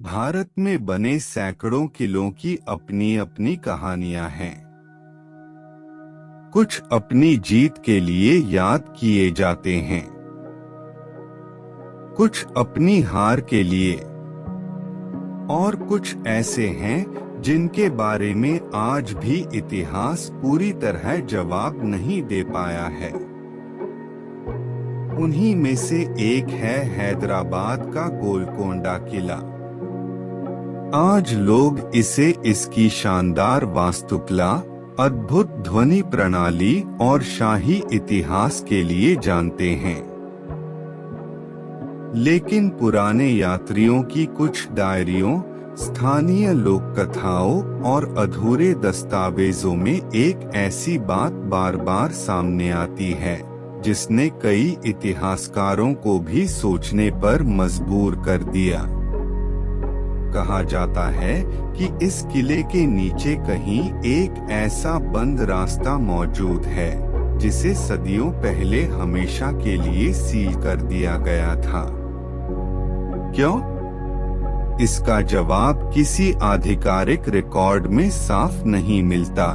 भारत में बने सैकड़ों किलों की अपनी अपनी कहानियां हैं। कुछ अपनी जीत के लिए याद किए जाते हैं, कुछ अपनी हार के लिए, और कुछ ऐसे हैं जिनके बारे में आज भी इतिहास पूरी तरह जवाब नहीं दे पाया है। उन्हीं में से एक है हैदराबाद का गोलकोंडा किला। आज लोग इसे इसकी शानदार वास्तुकला, अद्भुत ध्वनि प्रणाली और शाही इतिहास के लिए जानते हैं। लेकिन पुराने यात्रियों की कुछ डायरियों, स्थानीय लोक कथाओं और अधूरे दस्तावेजों में एक ऐसी बात बार बार सामने आती है जिसने कई इतिहासकारों को भी सोचने पर मजबूर कर दिया। कहा जाता है कि इस किले के नीचे कहीं एक ऐसा बंद रास्ता मौजूद है जिसे सदियों पहले हमेशा के लिए सील कर दिया गया था। क्यों? इसका जवाब किसी आधिकारिक रिकॉर्ड में साफ नहीं मिलता।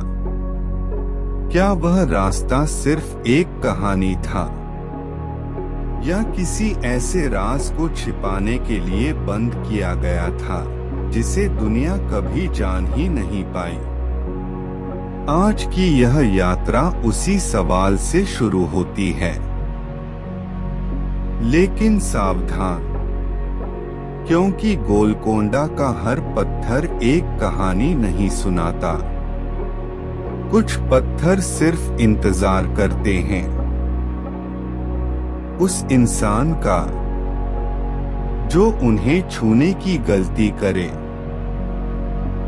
क्या वह रास्ता सिर्फ एक कहानी था, या किसी ऐसे राज को छिपाने के लिए बंद किया गया था जिसे दुनिया कभी जान ही नहीं पाई? आज की यह यात्रा उसी सवाल से शुरू होती है। लेकिन सावधान, क्योंकि गोलकोंडा का हर पत्थर एक कहानी नहीं सुनाता। कुछ पत्थर सिर्फ इंतजार करते हैं उस इंसान का जो उन्हें छूने की गलती करे।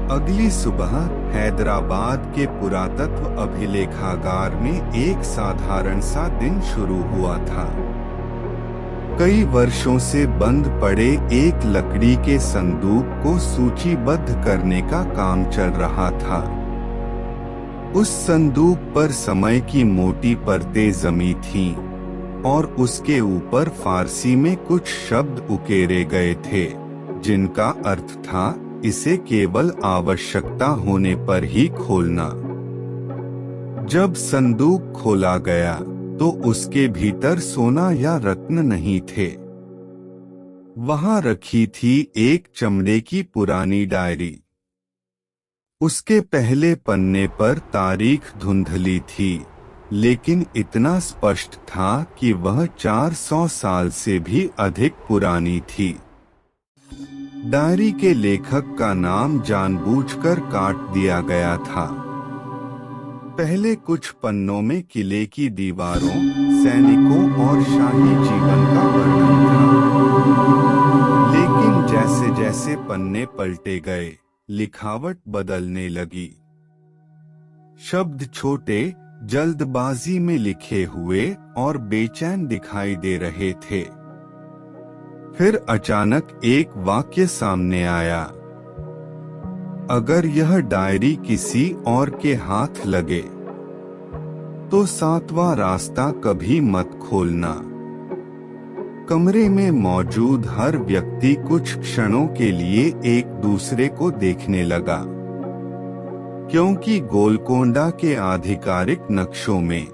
अगली सुबह हैदराबाद के पुरातत्व अभिलेखागार में एक साधारण सा दिन शुरू हुआ था। कई वर्षों से बंद पड़े एक लकड़ी के संदूक को सूचीबद्ध करने का काम चल रहा था। उस संदूक पर समय की मोटी परतें जमी थीं और उसके ऊपर फारसी में कुछ शब्द उकेरे गए थे जिनका अर्थ था इसे केवल आवश्यकता होने पर ही खोलना। जब संदूक खोला गया तो उसके भीतर सोना या रत्न नहीं थे। वहां रखी थी एक चमड़े की पुरानी डायरी। उसके पहले पन्ने पर तारीख धुंधली थी, लेकिन इतना स्पष्ट था कि वह 400 साल से भी अधिक पुरानी थी। डायरी के लेखक का नाम जानबूझकर काट दिया गया था। पहले कुछ पन्नों में किले की दीवारों, सैनिकों और शाही जीवन का वर्णन था। लेकिन जैसे जैसे पन्ने पलटे गए, लिखावट बदलने लगी। शब्द छोटे, जल्दबाजी में लिखे हुए और बेचैन दिखाई दे रहे थे। फिर अचानक एक वाक्य सामने आया, अगर यह डायरी किसी और के हाथ लगे तो 7वां रास्ता कभी मत खोलना। कमरे में मौजूद हर व्यक्ति कुछ क्षणों के लिए एक दूसरे को देखने लगा, क्योंकि गोलकोंडा के आधिकारिक नक्शों में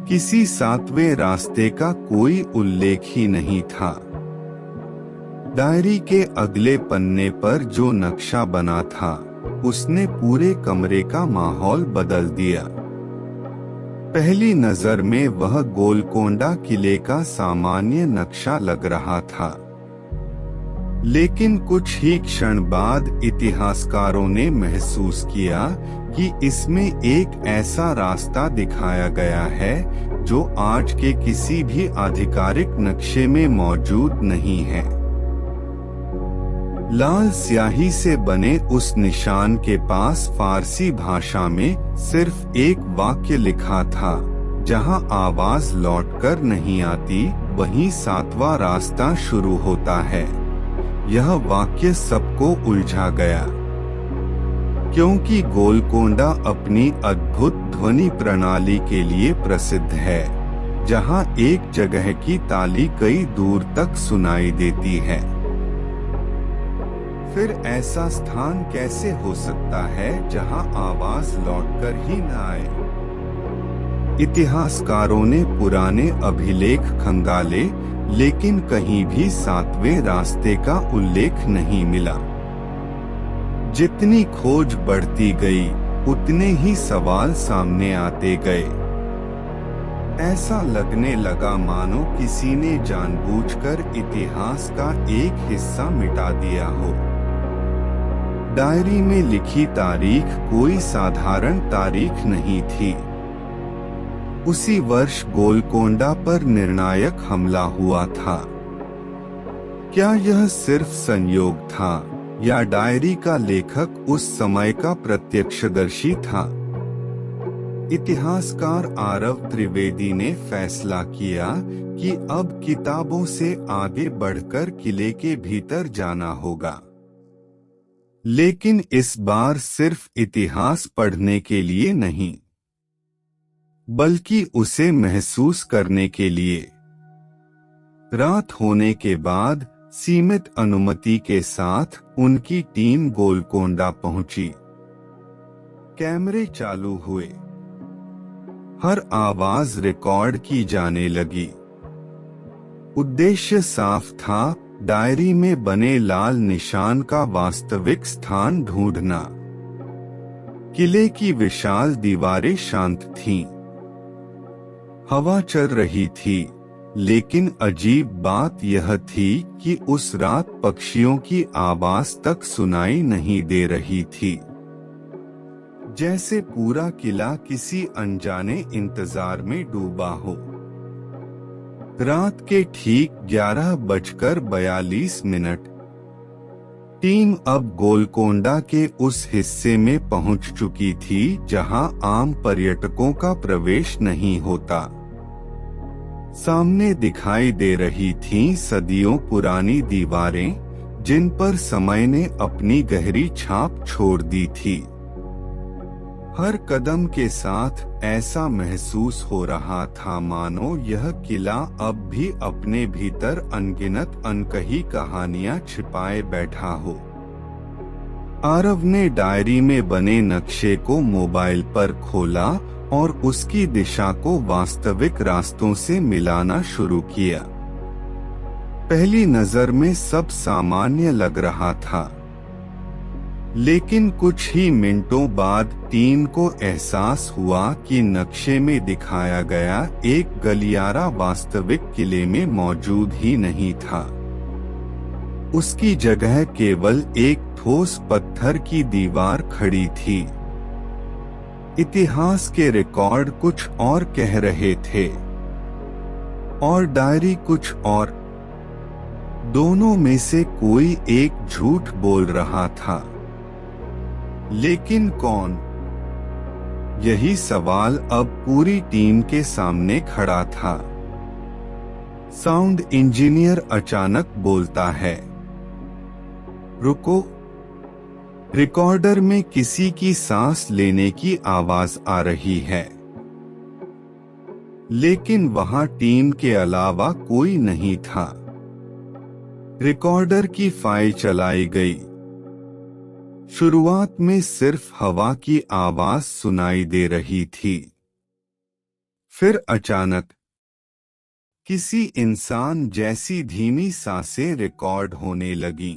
किसी 7वें रास्ते का कोई उल्लेख ही नहीं था। डायरी के अगले पन्ने पर जो नक्शा बना था उसने पूरे कमरे का माहौल बदल दिया। पहली नजर में वह गोलकोंडा किले का सामान्य नक्शा लग रहा था, लेकिन कुछ ही क्षण बाद इतिहासकारों ने महसूस किया कि इसमें एक ऐसा रास्ता दिखाया गया है जो आज के किसी भी आधिकारिक नक्शे में मौजूद नहीं है। लाल स्याही से बने उस निशान के पास फारसी भाषा में सिर्फ एक वाक्य लिखा था, जहां आवाज लौटकर नहीं आती, वहीं 7वां रास्ता शुरू होता है। यह वाक्य सबको उलझा गया, क्योंकि गोलकोंडा अपनी अद्भुत ध्वनि प्रणाली के लिए प्रसिद्ध है, जहां एक जगह की ताली कई दूर तक सुनाई देती है। फिर ऐसा स्थान कैसे हो सकता है जहां आवाज लौटकर ही न आए? इतिहासकारों ने पुराने अभिलेख खंगाले, लेकिन कहीं भी सातवें रास्ते का उल्लेख नहीं मिला। जितनी खोज बढ़ती गई, उतने ही सवाल सामने आते गए। ऐसा लगने लगा मानो किसी ने जानबूझकर इतिहास का एक हिस्सा मिटा दिया हो। डायरी में लिखी तारीख कोई साधारण तारीख नहीं थी। उसी वर्ष गोलकोंडा पर निर्णायक हमला हुआ था। क्या यह सिर्फ संयोग था, या डायरी का लेखक उस समय का प्रत्यक्षदर्शी था? इतिहासकार आरव त्रिवेदी ने फैसला किया कि अब किताबों से आगे बढ़कर किले के भीतर जाना होगा। लेकिन इस बार सिर्फ इतिहास पढ़ने के लिए नहीं, बल्कि उसे महसूस करने के लिए। रात होने के बाद सीमित अनुमति के साथ उनकी टीम गोलकोंडा पहुंची। कैमरे चालू हुए। हर आवाज रिकॉर्ड की जाने लगी। उद्देश्य साफ था, डायरी में बने लाल निशान का वास्तविक स्थान ढूंढना। किले की विशाल दीवारें शांत थीं। हवा चल रही थी, लेकिन अजीब बात यह थी कि उस रात पक्षियों की आवाज तक सुनाई नहीं दे रही थी। जैसे पूरा किला किसी अनजाने इंतजार में डूबा हो। रात के ठीक 11:42। टीम अब गोलकोंडा के उस हिस्से में पहुंच चुकी थी जहां आम पर्यटकों का प्रवेश नहीं होता। सामने दिखाई दे रही थीं सदियों पुरानी दीवारें, जिन पर समय ने अपनी गहरी छाप छोड़ दी थी। हर कदम के साथ ऐसा महसूस हो रहा था मानो यह किला अब भी अपने भीतर अनगिनत अनकही कहानियां छिपाए बैठा हो। आरव ने डायरी में बने नक्शे को मोबाइल पर खोला और उसकी दिशा को वास्तविक रास्तों से मिलाना शुरू किया। पहली नजर में सब सामान्य लग रहा था, लेकिन कुछ ही मिनटों बाद टीम को एहसास हुआ कि नक्शे में दिखाया गया एक गलियारा वास्तविक किले में मौजूद ही नहीं था। उसकी जगह केवल एक ठोस पत्थर की दीवार खड़ी थी। इतिहास के रिकॉर्ड कुछ और कह रहे थे, और डायरी कुछ और। दोनों में से कोई एक झूठ बोल रहा था। लेकिन कौन? यही सवाल अब पूरी टीम के सामने खड़ा था। साउंड इंजीनियर अचानक बोलता है, रुको। रिकॉर्डर में किसी की सांस लेने की आवाज आ रही है, लेकिन वहां टीम के अलावा कोई नहीं था। रिकॉर्डर की फाइल चलाई गई। शुरुआत में सिर्फ हवा की आवाज सुनाई दे रही थी। फिर अचानक किसी इंसान जैसी धीमी सांसें रिकॉर्ड होने लगी।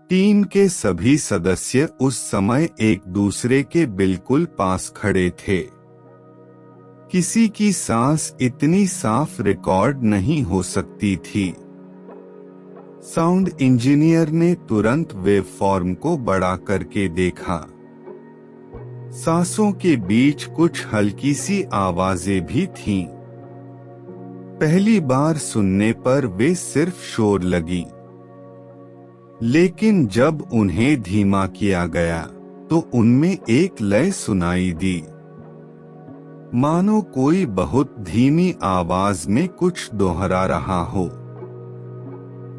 टीम के सभी सदस्य उस समय एक दूसरे के बिल्कुल पास खड़े थे। किसी की सांस इतनी साफ रिकॉर्ड नहीं हो सकती थी। साउंड इंजीनियर ने तुरंत वेवफॉर्म को बड़ा करके देखा। सांसों के बीच कुछ हल्की सी आवाजें भी थीं। पहली बार सुनने पर वे सिर्फ शोर लगी, लेकिन जब उन्हें धीमा किया गया तो उनमें एक लय सुनाई दी, मानो कोई बहुत धीमी आवाज में कुछ दोहरा रहा हो।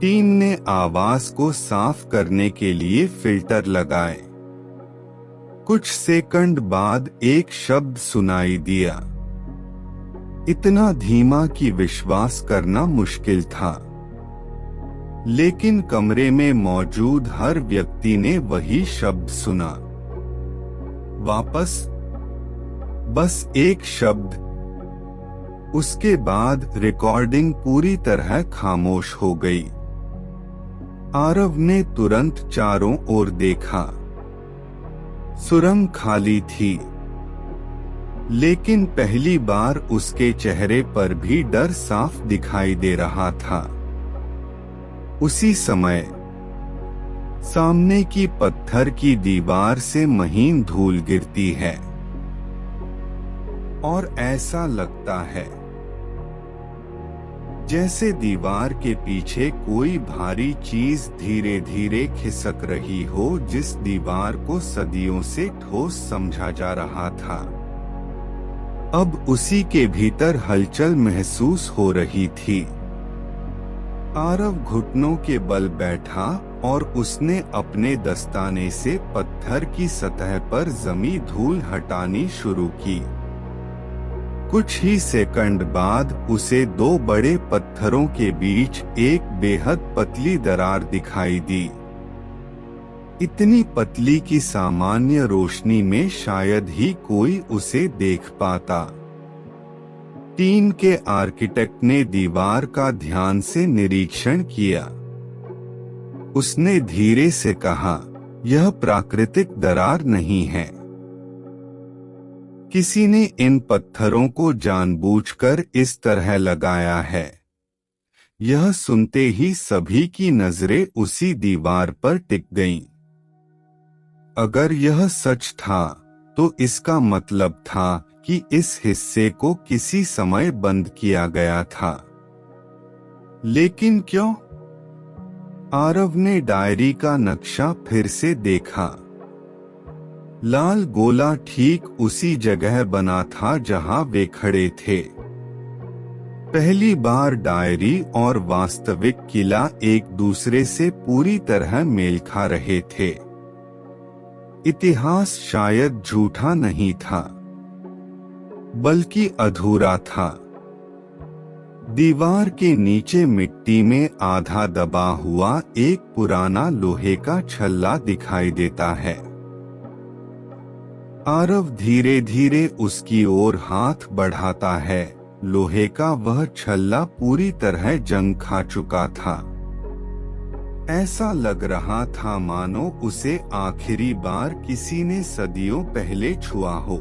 टीम ने आवाज को साफ करने के लिए फिल्टर लगाए। कुछ सेकंड बाद एक शब्द सुनाई दिया, इतना धीमा कि विश्वास करना मुश्किल था। लेकिन कमरे में मौजूद हर व्यक्ति ने वही शब्द सुना, वापस। बस एक शब्द। उसके बाद रिकॉर्डिंग पूरी तरह खामोश हो गई। आरव ने तुरंत चारों ओर देखा। सुरंग खाली थी, लेकिन पहली बार उसके चेहरे पर भी डर साफ दिखाई दे रहा था। उसी समय सामने की पत्थर की दीवार से महीन धूल गिरती है और ऐसा लगता है जैसे दीवार के पीछे कोई भारी चीज धीरे धीरे खिसक रही हो, जिस दीवार को सदियों से ठोस समझा जा रहा था। अब उसी के भीतर हलचल महसूस हो रही थी। आरव घुटनों के बल बैठा और उसने अपने दस्ताने से पत्थर की सतह पर जमी धूल हटानी शुरू की। कुछ ही सेकंड बाद उसे दो बड़े पत्थरों के बीच एक बेहद पतली दरार दिखाई दी। इतनी पतली कि सामान्य रोशनी में शायद ही कोई उसे देख पाता। टीम के आर्किटेक्ट ने दीवार का ध्यान से निरीक्षण किया। उसने धीरे से कहा, यह प्राकृतिक दरार नहीं है। किसी ने इन पत्थरों को जानबूझकर इस तरह लगाया है। यह सुनते ही सभी की नजरें उसी दीवार पर टिक गईं। अगर यह सच था, तो इसका मतलब था कि इस हिस्से को किसी समय बंद किया गया था। लेकिन क्यों? आरव ने डायरी का नक्शा फिर से देखा। लाल गोला ठीक उसी जगह बना था जहां वे खड़े थे। पहली बार डायरी और वास्तविक किला एक दूसरे से पूरी तरह मेल खा रहे थे। इतिहास शायद झूठा नहीं था, बल्कि अधूरा था। दीवार के नीचे मिट्टी में आधा दबा हुआ एक पुराना लोहे का छल्ला दिखाई देता है। आरव धीरे धीरे उसकी ओर हाथ बढ़ाता है। लोहे का वह छल्ला पूरी तरह जंग खा चुका था। ऐसा लग रहा था मानो उसे आखिरी बार किसी ने सदियों पहले छुआ हो।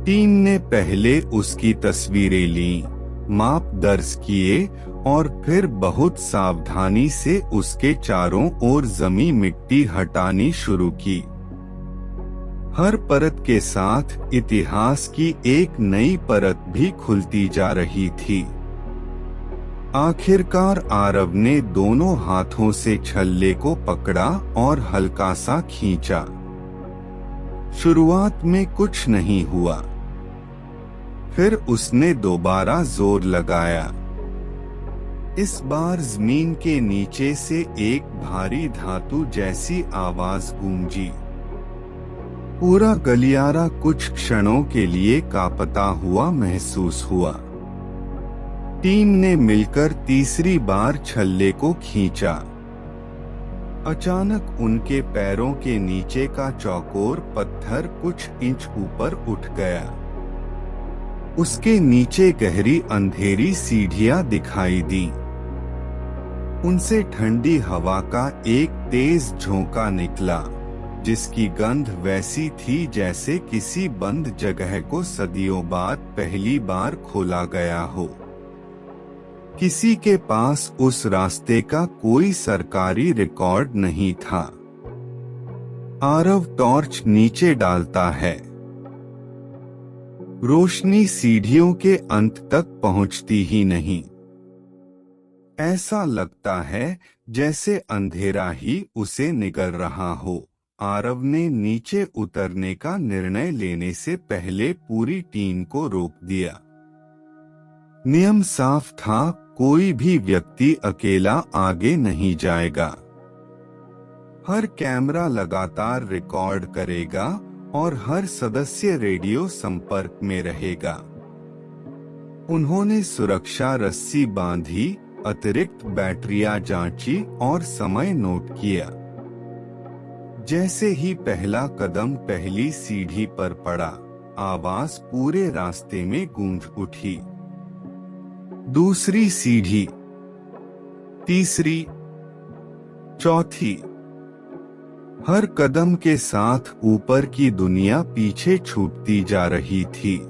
टीम ने पहले उसकी तस्वीरें लीं, माप दर्ज किए और फिर बहुत सावधानी से उसके चारों ओर जमी मिट्टी हटानी शुरू की। हर परत के साथ इतिहास की एक नई परत भी खुलती जा रही थी। आखिरकार आरव ने दोनों हाथों से छल्ले को पकड़ा और हल्का सा खींचा। शुरुआत में कुछ नहीं हुआ। फिर उसने दोबारा जोर लगाया। इस बार जमीन के नीचे से एक भारी धातु जैसी आवाज गूंजी। पूरा गलियारा कुछ क्षणों के लिए कांपता हुआ महसूस हुआ। टीम ने मिलकर तीसरी बार छल्ले को खींचा। अचानक उनके पैरों के नीचे का चौकोर पत्थर कुछ इंच ऊपर उठ गया। उसके नीचे गहरी अंधेरी सीढ़ियां दिखाई दी। उनसे ठंडी हवा का एक तेज झोंका निकला, जिसकी गंध वैसी थी जैसे किसी बंद जगह को सदियों बाद पहली बार खोला गया हो। किसी के पास उस रास्ते का कोई सरकारी रिकॉर्ड नहीं था। आरव टॉर्च नीचे डालता है। रोशनी सीढ़ियों के अंत तक पहुंचती ही नहीं। ऐसा लगता है जैसे अंधेरा ही उसे निगल रहा हो। आरव ने नीचे उतरने का निर्णय लेने से पहले पूरी टीम को रोक दिया। नियम साफ था, कोई भी व्यक्ति अकेला आगे नहीं जाएगा। हर कैमरा लगातार रिकॉर्ड करेगा और हर सदस्य रेडियो संपर्क में रहेगा। उन्होंने सुरक्षा रस्सी बांधी अतिरिक्त बैटरियां जांची और समय नोट किया। जैसे ही पहला कदम पहली सीढ़ी पर पड़ा, आवाज पूरे रास्ते में गूंज उठी। दूसरी सीढ़ी, तीसरी, चौथी। हर कदम के साथ ऊपर की दुनिया पीछे छूटती जा रही थी।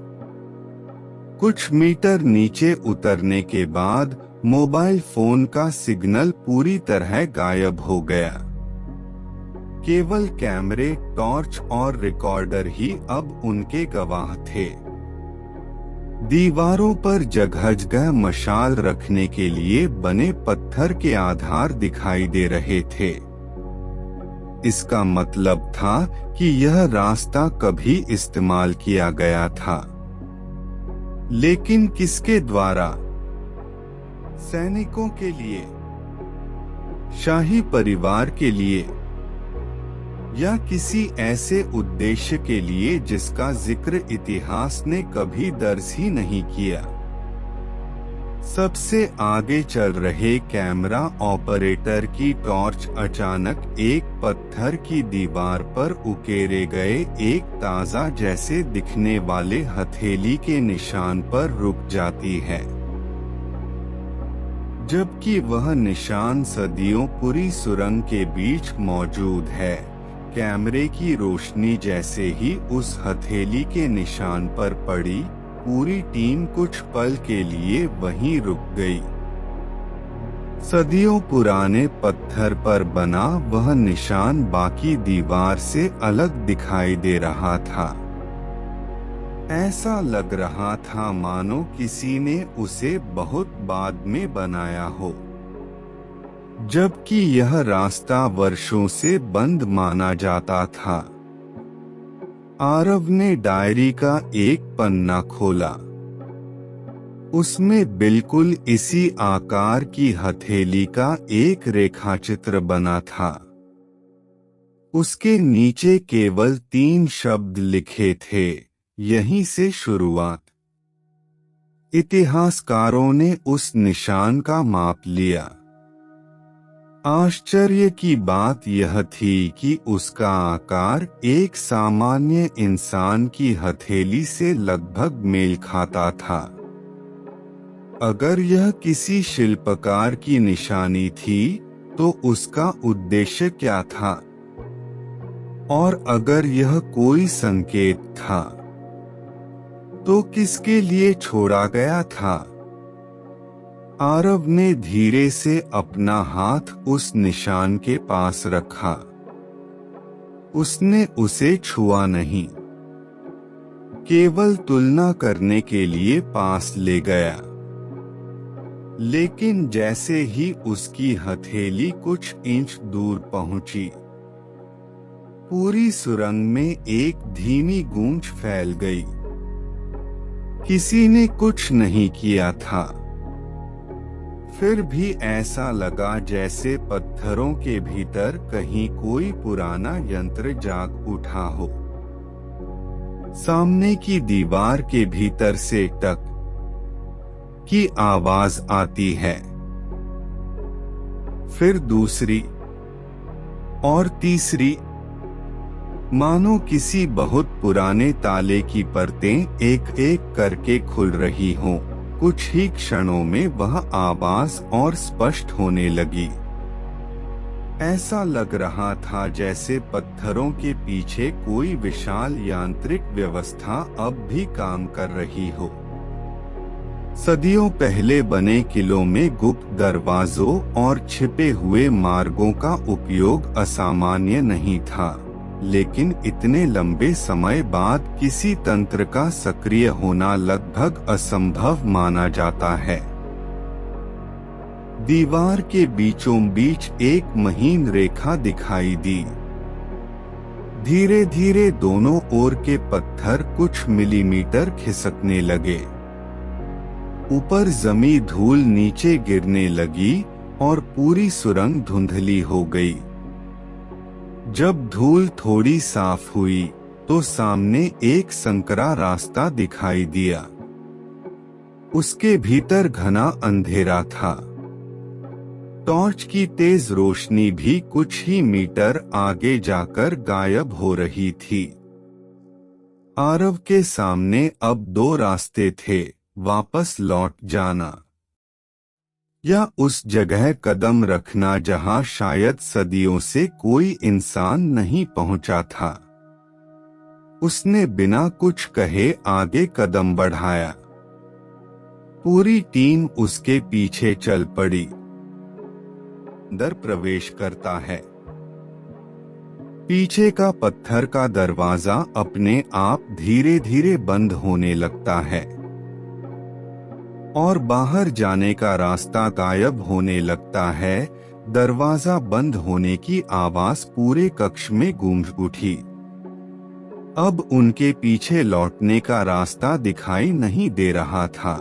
कुछ मीटर नीचे उतरने के बाद मोबाइल फोन का सिग्नल पूरी तरह गायब हो गया। केवल कैमरे, टॉर्च और रिकॉर्डर ही अब उनके गवाह थे। दीवारों पर जगह-जगह मशाल रखने के लिए बने पत्थर के आधार दिखाई दे रहे थे। इसका मतलब था कि यह रास्ता कभी इस्तेमाल किया गया था। लेकिन किसके द्वारा? सैनिकों के लिए, शाही परिवार के लिए, या किसी ऐसे उद्देश्य के लिए जिसका जिक्र इतिहास ने कभी दर्ज ही नहीं किया। सबसे आगे चल रहे कैमरा ऑपरेटर की टॉर्च अचानक एक पत्थर की दीवार पर उकेरे गए एक ताजा जैसे दिखने वाले हथेली के निशान पर रुक जाती है, जबकि वह निशान सदियों पूरी सुरंग के बीच मौजूद है। कैमरे की रोशनी जैसे ही उस हथेली के निशान पर पड़ी, पूरी टीम कुछ पल के लिए वहीं रुक गई। सदियों पुराने पत्थर पर बना वह निशान बाकी दीवार से अलग दिखाई दे रहा था। ऐसा लग रहा था मानो किसी ने उसे बहुत बाद में बनाया हो, जबकि यह रास्ता वर्षों से बंद माना जाता था। आरव ने डायरी का एक पन्ना खोला। उसमें बिल्कुल इसी आकार की हथेली का एक रेखाचित्र बना था। उसके नीचे केवल 3 शब्द लिखे थे, यहीं से शुरुआत। इतिहासकारों ने उस निशान का माप लिया। आश्चर्य की बात यह थी कि उसका आकार एक सामान्य इंसान की हथेली से लगभग मेल खाता था। अगर यह किसी शिल्पकार की निशानी थी, तो उसका उद्देश्य क्या था? और अगर यह कोई संकेत था, तो किसके लिए छोड़ा गया था? आरव ने धीरे से अपना हाथ उस निशान के पास रखा। उसने उसे छुआ नहीं, केवल तुलना करने के लिए पास ले गया। लेकिन जैसे ही उसकी हथेली कुछ इंच दूर पहुंची, पूरी सुरंग में एक धीमी गूंज फैल गई। किसी ने कुछ नहीं किया था। फिर भी ऐसा लगा जैसे पत्थरों के भीतर कहीं कोई पुराना यंत्र जाग उठा हो। सामने की दीवार के भीतर से टक की आवाज आती है। फिर दूसरी और तीसरी, मानो किसी बहुत पुराने ताले की परतें एक एक करके खुल रही हों। कुछ ही क्षणों में वह आवाज और स्पष्ट होने लगी। ऐसा लग रहा था जैसे पत्थरों के पीछे कोई विशाल यांत्रिक व्यवस्था अब भी काम कर रही हो। सदियों पहले बने किलों में गुप्त दरवाजों और छिपे हुए मार्गों का उपयोग असामान्य नहीं था, लेकिन इतने लंबे समय बाद किसी तंत्र का सक्रिय होना लगभग असंभव माना जाता है। दीवार के बीचों बीच एक महीन रेखा दिखाई दी। धीरे धीरे दोनों ओर के पत्थर कुछ मिलीमीटर खिसकने लगे। ऊपर जमी धूल नीचे गिरने लगी और पूरी सुरंग धुंधली हो गई। जब धूल थोड़ी साफ हुई, तो सामने एक संकरा रास्ता दिखाई दिया। उसके भीतर घना अंधेरा था। टॉर्च की तेज रोशनी भी कुछ ही मीटर आगे जाकर गायब हो रही थी। आरव के सामने अब दो रास्ते थे, वापस लौट जाना या उस जगह कदम रखना जहां शायद सदियों से कोई इंसान नहीं पहुंचा था। उसने बिना कुछ कहे आगे कदम बढ़ाया। पूरी टीम उसके पीछे चल पड़ी। अंदर प्रवेश करता है। पीछे का पत्थर का दरवाजा अपने आप धीरे धीरे बंद होने लगता है और बाहर जाने का रास्ता गायब होने लगता है। दरवाजा बंद होने की आवाज पूरे कक्ष में गूंज उठी। अब उनके पीछे लौटने का रास्ता दिखाई नहीं दे रहा था।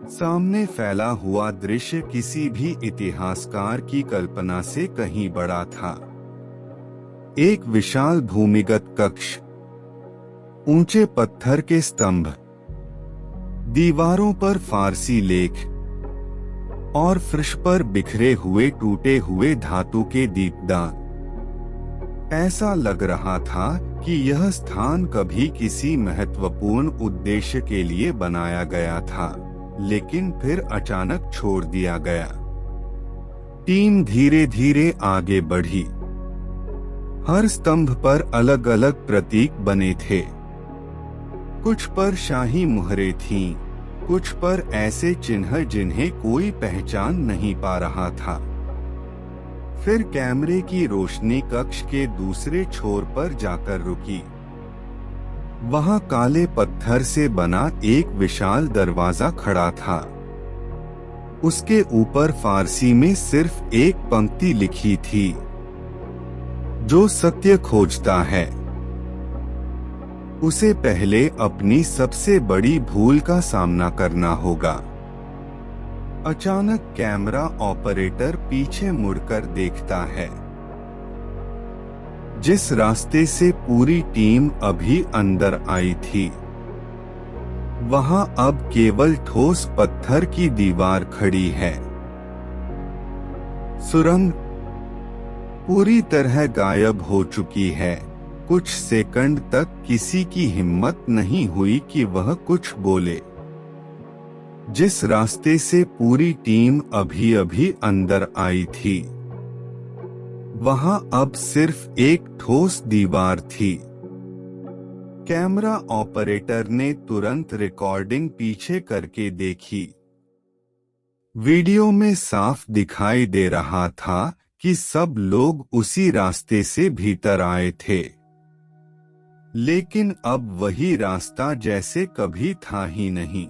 सामने फैला हुआ दृश्य किसी भी इतिहासकार की कल्पना से कहीं बड़ा था। एक विशाल भूमिगत कक्ष, ऊंचे पत्थर के स्तंभ, दीवारों पर फारसी लेख और फर्श पर बिखरे हुए टूटे हुए धातु के दीपदान। ऐसा लग रहा था कि यह स्थान कभी किसी महत्वपूर्ण उद्देश्य के लिए बनाया गया था, लेकिन फिर अचानक छोड़ दिया गया। टीम धीरे धीरे आगे बढ़ी। हर स्तंभ पर अलग अलग प्रतीक बने थे। कुछ पर शाही मुहरें थीं, कुछ पर ऐसे चिन्ह जिन्हें कोई पहचान नहीं पा रहा था। फिर कैमरे की रोशनी कक्ष के दूसरे छोर पर जाकर रुकी। वहां काले पत्थर से बना एक विशाल दरवाजा खड़ा था। उसके ऊपर फारसी में सिर्फ एक पंक्ति लिखी थी, जो सत्य खोजता है उसे पहले अपनी सबसे बड़ी भूल का सामना करना होगा। अचानक कैमरा ऑपरेटर पीछे मुड़कर देखता है। जिस रास्ते से पूरी टीम अभी अंदर आई थी, वहां अब केवल ठोस पत्थर की दीवार खड़ी है। सुरंग पूरी तरह गायब हो चुकी है। कुछ सेकंड तक किसी की हिम्मत नहीं हुई कि वह कुछ बोले। जिस रास्ते से पूरी टीम अभी अभी अंदर आई थी, वहां अब सिर्फ एक ठोस दीवार थी। कैमरा ऑपरेटर ने तुरंत रिकॉर्डिंग पीछे करके देखी। वीडियो में साफ दिखाई दे रहा था कि सब लोग उसी रास्ते से भीतर आए थे, लेकिन अब वही रास्ता जैसे कभी था ही नहीं।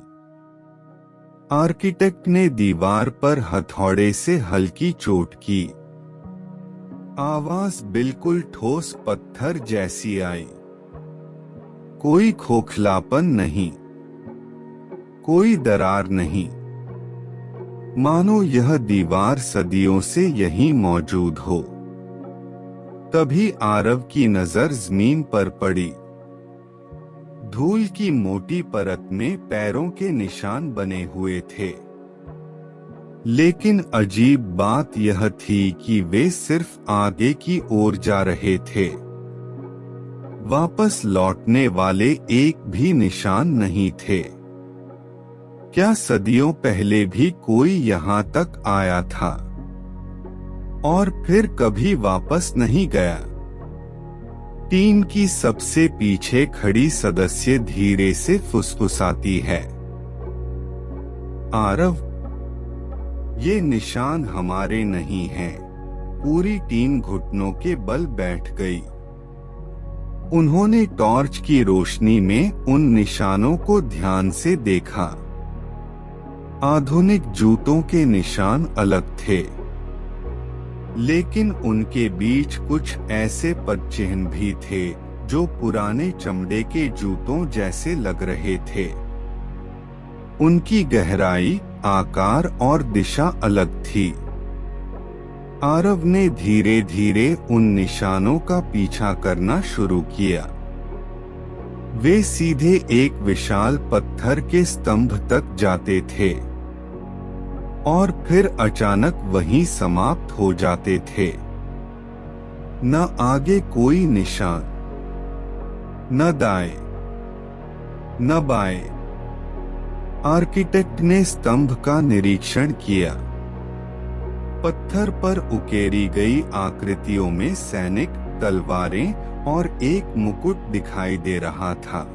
आर्किटेक्ट ने दीवार पर हथौड़े से हल्की चोट की। आवाज बिल्कुल ठोस पत्थर जैसी आई। कोई खोखलापन नहीं, कोई दरार नहीं, मानो यह दीवार सदियों से यहीं मौजूद हो। तभी आरव की नजर जमीन पर पड़ी। धूल की मोटी परत में पैरों के निशान बने हुए थे, लेकिन अजीब बात यह थी कि वे सिर्फ आगे की ओर जा रहे थे। वापस लौटने वाले एक भी निशान नहीं थे। क्या सदियों पहले भी कोई यहाँ तक आया था और फिर कभी वापस नहीं गया? टीम की सबसे पीछे खड़ी सदस्य धीरे से फुसफुसाती है, आरव, ये निशान हमारे नहीं हैं। पूरी टीम घुटनों के बल बैठ गई। उन्होंने टॉर्च की रोशनी में उन निशानों को ध्यान से देखा। आधुनिक जूतों के निशान अलग थे, लेकिन उनके बीच कुछ ऐसे पदचिह्न भी थे जो पुराने चमड़े के जूतों जैसे लग रहे थे। उनकी गहराई, आकार और दिशा अलग थी। आरव ने धीरे धीरे उन निशानों का पीछा करना शुरू किया। वे सीधे एक विशाल पत्थर के स्तंभ तक जाते थे। और फिर अचानक वहीं समाप्त हो जाते थे। न आगे कोई निशान, न दाएं, न बाएं। आर्किटेक्ट ने स्तंभ का निरीक्षण किया। पत्थर पर उकेरी गई आकृतियों में सैनिक, तलवारें और एक मुकुट दिखाई दे रहा था।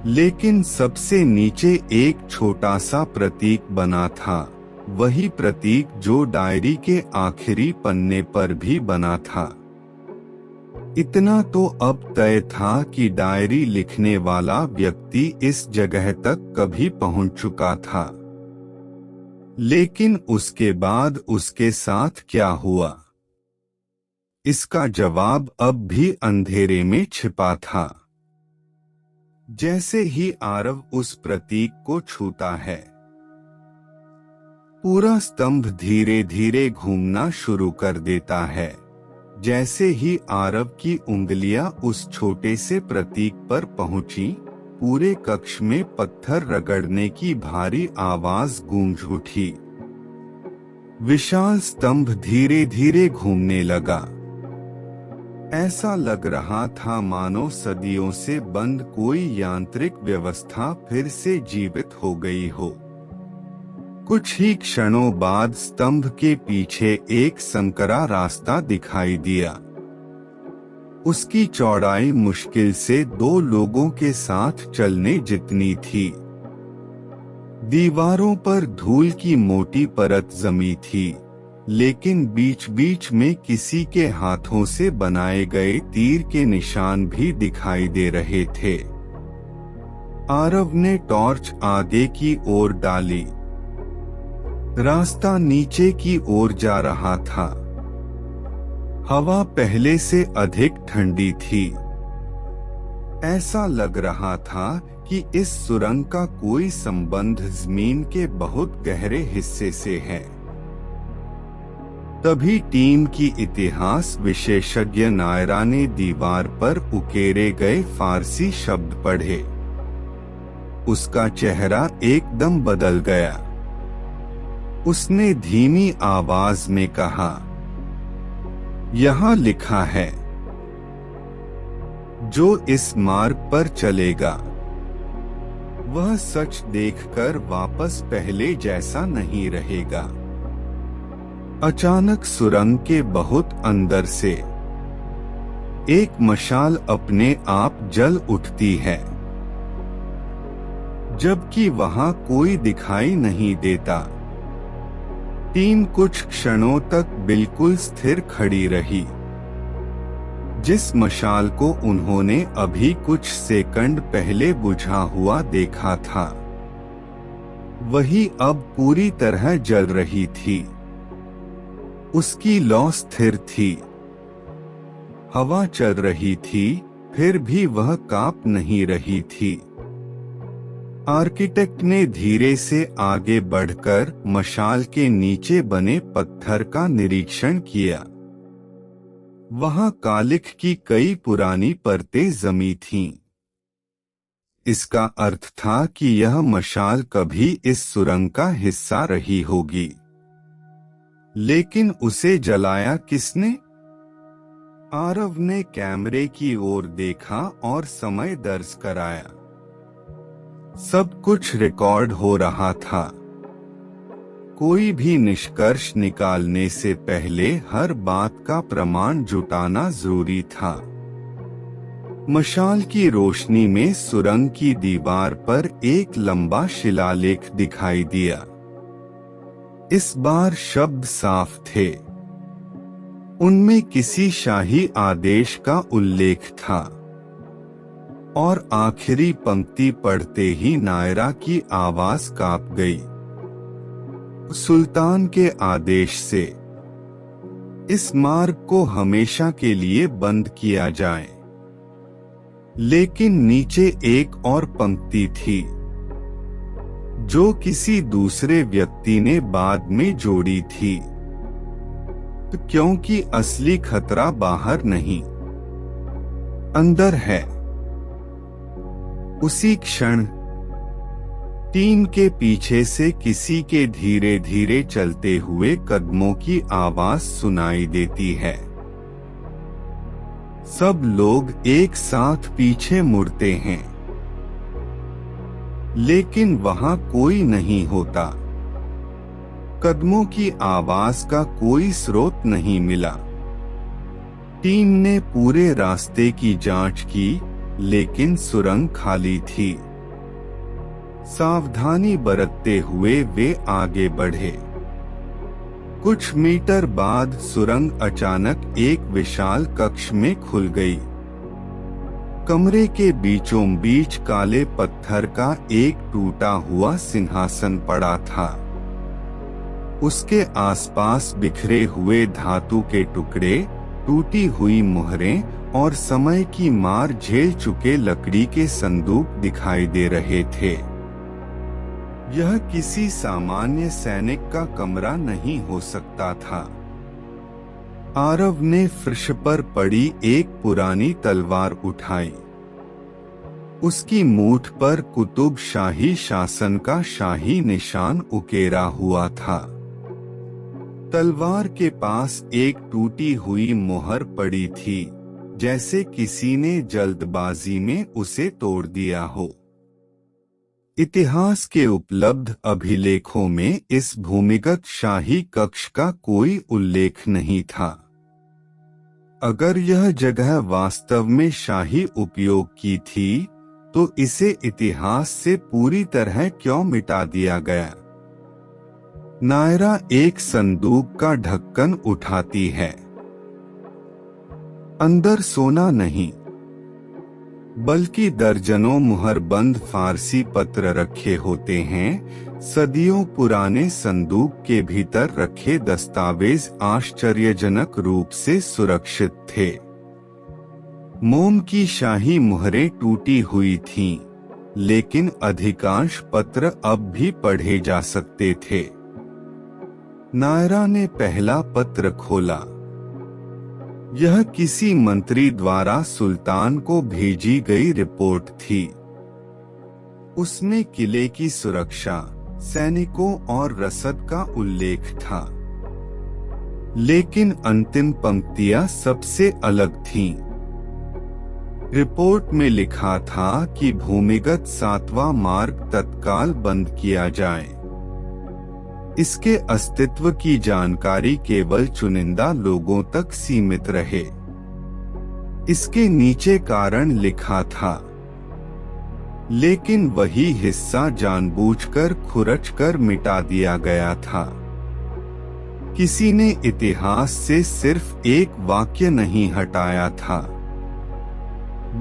लेकिन सबसे नीचे एक छोटा सा प्रतीक बना था, वही प्रतीक जो डायरी के आखिरी पन्ने पर भी बना था। इतना तो अब तय था कि डायरी लिखने वाला व्यक्ति इस जगह तक कभी पहुंच चुका था। लेकिन उसके बाद उसके साथ क्या हुआ, इसका जवाब अब भी अंधेरे में छिपा था। जैसे ही आरव उस प्रतीक को छूता है, पूरा स्तंभ धीरे धीरे घूमना शुरू कर देता है। जैसे ही आरव की उंगलियां उस छोटे से प्रतीक पर पहुंची, पूरे कक्ष में पत्थर रगड़ने की भारी आवाज गूंज उठी। विशाल स्तंभ धीरे धीरे घूमने लगा। ऐसा लग रहा था मानो सदियों से बंद कोई यांत्रिक व्यवस्था फिर से जीवित हो गई हो। कुछ ही क्षणों बाद स्तंभ के पीछे एक संकरा रास्ता दिखाई दिया। उसकी चौड़ाई मुश्किल से 2 लोगों के साथ चलने जितनी थी। दीवारों पर धूल की मोटी परत जमी थी, लेकिन बीच बीच में किसी के हाथों से बनाए गए तीर के निशान भी दिखाई दे रहे थे। आरव ने टॉर्च आगे की ओर डाली। रास्ता नीचे की ओर जा रहा था। हवा पहले से अधिक ठंडी थी। ऐसा लग रहा था कि इस सुरंग का कोई संबंध जमीन के बहुत गहरे हिस्से से है। तभी टीम की इतिहास विशेषज्ञ नायरा ने दीवार पर उकेरे गए फारसी शब्द पढ़े। उसका चेहरा एकदम बदल गया। उसने धीमी आवाज में कहा, यहाँ लिखा है, जो इस मार्ग पर चलेगा वह सच देखकर वापस पहले जैसा नहीं रहेगा। अचानक सुरंग के बहुत अंदर से एक मशाल अपने आप जल उठती है, जबकि वहां कोई दिखाई नहीं देता। टीम कुछ क्षणों तक बिल्कुल स्थिर खड़ी रही। जिस मशाल को उन्होंने अभी कुछ सेकंड पहले बुझा हुआ देखा था, वही अब पूरी तरह जल रही थी। उसकी लौ स्थिर थी। हवा चल रही थी, फिर भी वह कांप नहीं रही थी। आर्किटेक्ट ने धीरे से आगे बढ़कर मशाल के नीचे बने पत्थर का निरीक्षण किया। वहां कालिख की कई पुरानी परतें जमी थीं। इसका अर्थ था कि यह मशाल कभी इस सुरंग का हिस्सा रही होगी। लेकिन उसे जलाया किसने? आरव ने कैमरे की ओर देखा और समय दर्ज कराया। सब कुछ रिकॉर्ड हो रहा था। कोई भी निष्कर्ष निकालने से पहले हर बात का प्रमाण जुटाना जरूरी था। मशाल की रोशनी में सुरंग की दीवार पर एक लंबा शिलालेख दिखाई दिया। इस बार शब्द साफ थे। उनमें किसी शाही आदेश का उल्लेख था। और आखिरी पंक्ति पढ़ते ही नायरा की आवाज कांप गई। सुल्तान के आदेश से इस मार्ग को हमेशा के लिए बंद किया जाए। लेकिन नीचे एक और पंक्ति थी, जो किसी दूसरे व्यक्ति ने बाद में जोड़ी थी, क्योंकि असली खतरा बाहर नहीं, अंदर है। उसी क्षण टीम के पीछे से किसी के धीरे धीरे चलते हुए कदमों की आवाज सुनाई देती है। सब लोग एक साथ पीछे मुड़ते हैं, लेकिन वहां कोई नहीं होता। कदमों की आवाज का कोई स्रोत नहीं मिला। टीम ने पूरे रास्ते की जांच की, लेकिन सुरंग खाली थी। सावधानी बरतते हुए वे आगे बढ़े। कुछ मीटर बाद सुरंग अचानक एक विशाल कक्ष में खुल गई। कमरे के बीचों बीच काले पत्थर का एक टूटा हुआ सिंहासन पड़ा था। उसके आसपास बिखरे हुए धातु के टुकड़े, टूटी हुई मुहरें और समय की मार झेल चुके लकड़ी के संदूक दिखाई दे रहे थे। यह किसी सामान्य सैनिक का कमरा नहीं हो सकता था। आरव ने फर्श पर पड़ी एक पुरानी तलवार उठाई। उसकी मूठ पर कुतुब शाही शासन का शाही निशान उकेरा हुआ था। तलवार के पास एक टूटी हुई मोहर पड़ी थी, जैसे किसी ने जल्दबाजी में उसे तोड़ दिया हो। इतिहास के उपलब्ध अभिलेखों में इस भूमिगत शाही कक्ष का कोई उल्लेख नहीं था। अगर यह जगह वास्तव में शाही उपयोग की थी, तो इसे इतिहास से पूरी तरह क्यों मिटा दिया गया? नायरा एक संदूक का ढक्कन उठाती है। अंदर सोना नहीं, बल्कि दर्जनों मुहरबंद फारसी पत्र रखे होते हैं। सदियों पुराने संदूक के भीतर रखे दस्तावेज आश्चर्यजनक रूप से सुरक्षित थे। मोम की शाही मुहरें टूटी हुई थीं, लेकिन अधिकांश पत्र अब भी पढ़े जा सकते थे। नायरा ने पहला पत्र खोला। यह किसी मंत्री द्वारा सुल्तान को भेजी गई रिपोर्ट थी। उसमें किले की सुरक्षा, सैनिकों और रसद का उल्लेख था। लेकिन अंतिम पंक्तियां सबसे अलग थीं। रिपोर्ट में लिखा था कि भूमिगत 7वां मार्ग तत्काल बंद किया जाए। इसके अस्तित्व की जानकारी केवल चुनिंदा लोगों तक सीमित रहे। इसके नीचे कारण लिखा था, लेकिन वही हिस्सा जानबूझकर खुरचकर मिटा दिया गया था। किसी ने इतिहास से सिर्फ एक वाक्य नहीं हटाया था,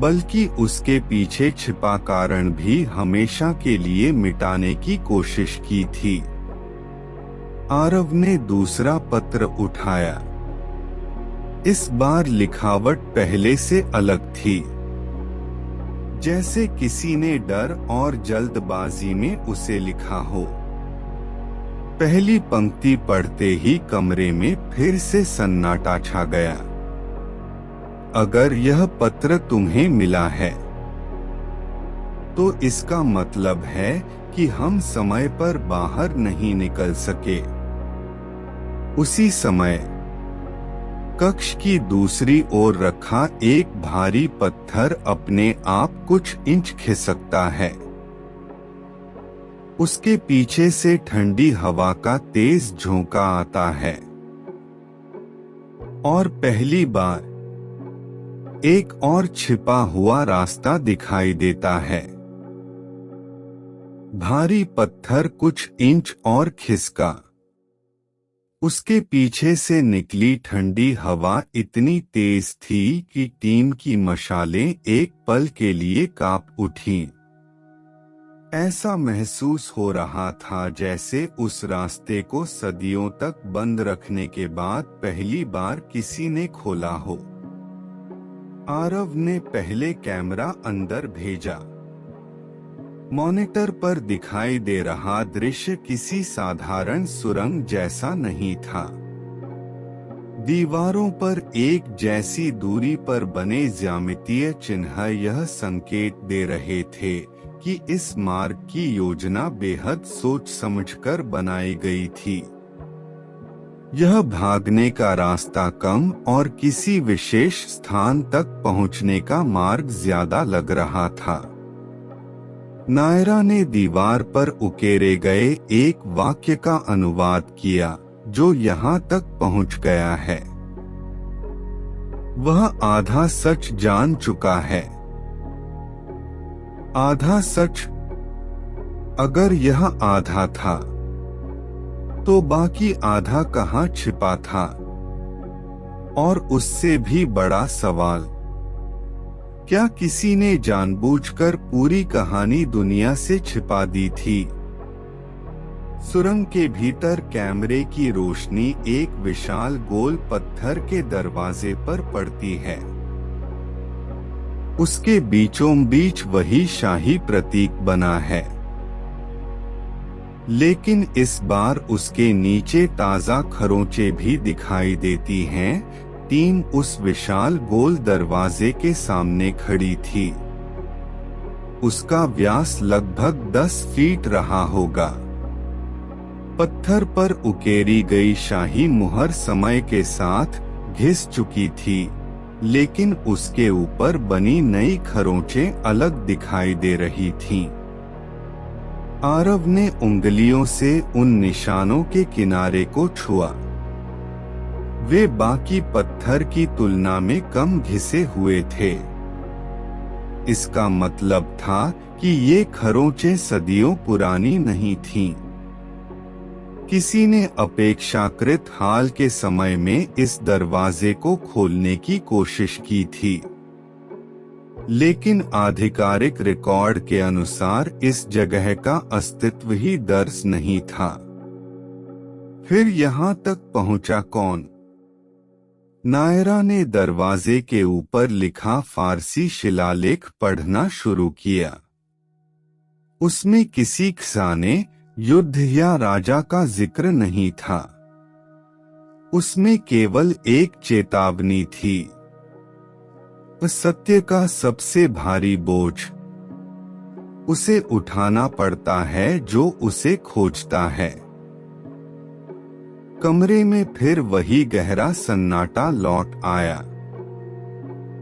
बल्कि उसके पीछे छिपा कारण भी हमेशा के लिए मिटाने की कोशिश की थी। आरव ने दूसरा पत्र उठाया। इस बार लिखावट पहले से अलग थी, जैसे किसी ने डर और जल्दबाजी में उसे लिखा हो। पहली पंक्ति पढ़ते ही कमरे में फिर से सन्नाटा छा गया। अगर यह पत्र तुम्हें मिला है, तो इसका मतलब है कि हम समय पर बाहर नहीं निकल सके। उसी समय कक्ष की दूसरी ओर रखा एक भारी पत्थर अपने आप कुछ इंच खिसकता है। उसके पीछे से ठंडी हवा का तेज झोंका आता है और पहली बार एक और छिपा हुआ रास्ता दिखाई देता है। भारी पत्थर कुछ इंच और खिसका। उसके पीछे से निकली ठंडी हवा इतनी तेज थी कि टीम की मशालें एक पल के लिए कांप उठीं। ऐसा महसूस हो रहा था जैसे उस रास्ते को सदियों तक बंद रखने के बाद पहली बार किसी ने खोला हो। आरव ने पहले कैमरा अंदर भेजा। मॉनिटर पर दिखाई दे रहा दृश्य किसी साधारण सुरंग जैसा नहीं था। दीवारों पर एक जैसी दूरी पर बने ज्यामितीय चिन्ह यह संकेत दे रहे थे कि इस मार्ग की योजना बेहद सोच समझकर बनाई गई थी। यह भागने का रास्ता कम और किसी विशेष स्थान तक पहुंचने का मार्ग ज्यादा लग रहा था। नायरा ने दीवार पर उकेरे गए एक वाक्य का अनुवाद किया, जो यहाँ तक पहुंच गया है। वह आधा सच जान चुका है। आधा सच? अगर यह आधा था, तो बाकी आधा कहाँ छिपा था? और उससे भी बड़ा सवाल, क्या किसी ने जानबूझकर पूरी कहानी दुनिया से छिपा दी थी? सुरंग के भीतर कैमरे की रोशनी एक विशाल गोल पत्थर के दरवाजे पर पड़ती है। उसके बीचों बीच वही शाही प्रतीक बना है, लेकिन इस बार उसके नीचे ताजा खरोंचे भी दिखाई देती हैं। टीम उस विशाल गोल दरवाजे के सामने खड़ी थी। उसका व्यास लगभग 10 फीट रहा होगा। पत्थर पर उकेरी गई शाही मुहर समय के साथ घिस चुकी थी, लेकिन उसके ऊपर बनी नई खरोंचे अलग दिखाई दे रही थीं। आरव ने उंगलियों से उन निशानों के किनारे को छुआ। वे बाकी पत्थर की तुलना में कम घिसे हुए थे। इसका मतलब था कि ये खरोंचे सदियों पुरानी नहीं थीं। किसी ने अपेक्षाकृत हाल के समय में इस दरवाजे को खोलने की कोशिश की थी, लेकिन आधिकारिक रिकॉर्ड के अनुसार इस जगह का अस्तित्व ही दर्ज नहीं था। फिर यहाँ तक पहुंचा कौन? नायरा ने दरवाजे के ऊपर लिखा फारसी शिलालेख पढ़ना शुरू किया। उसमें किसी खजाने, युद्ध या राजा का जिक्र नहीं था। उसमें केवल एक चेतावनी थी, सत्य का सबसे भारी बोझ उसे उठाना पड़ता है जो उसे खोजता है। कमरे में फिर वही गहरा सन्नाटा लौट आया,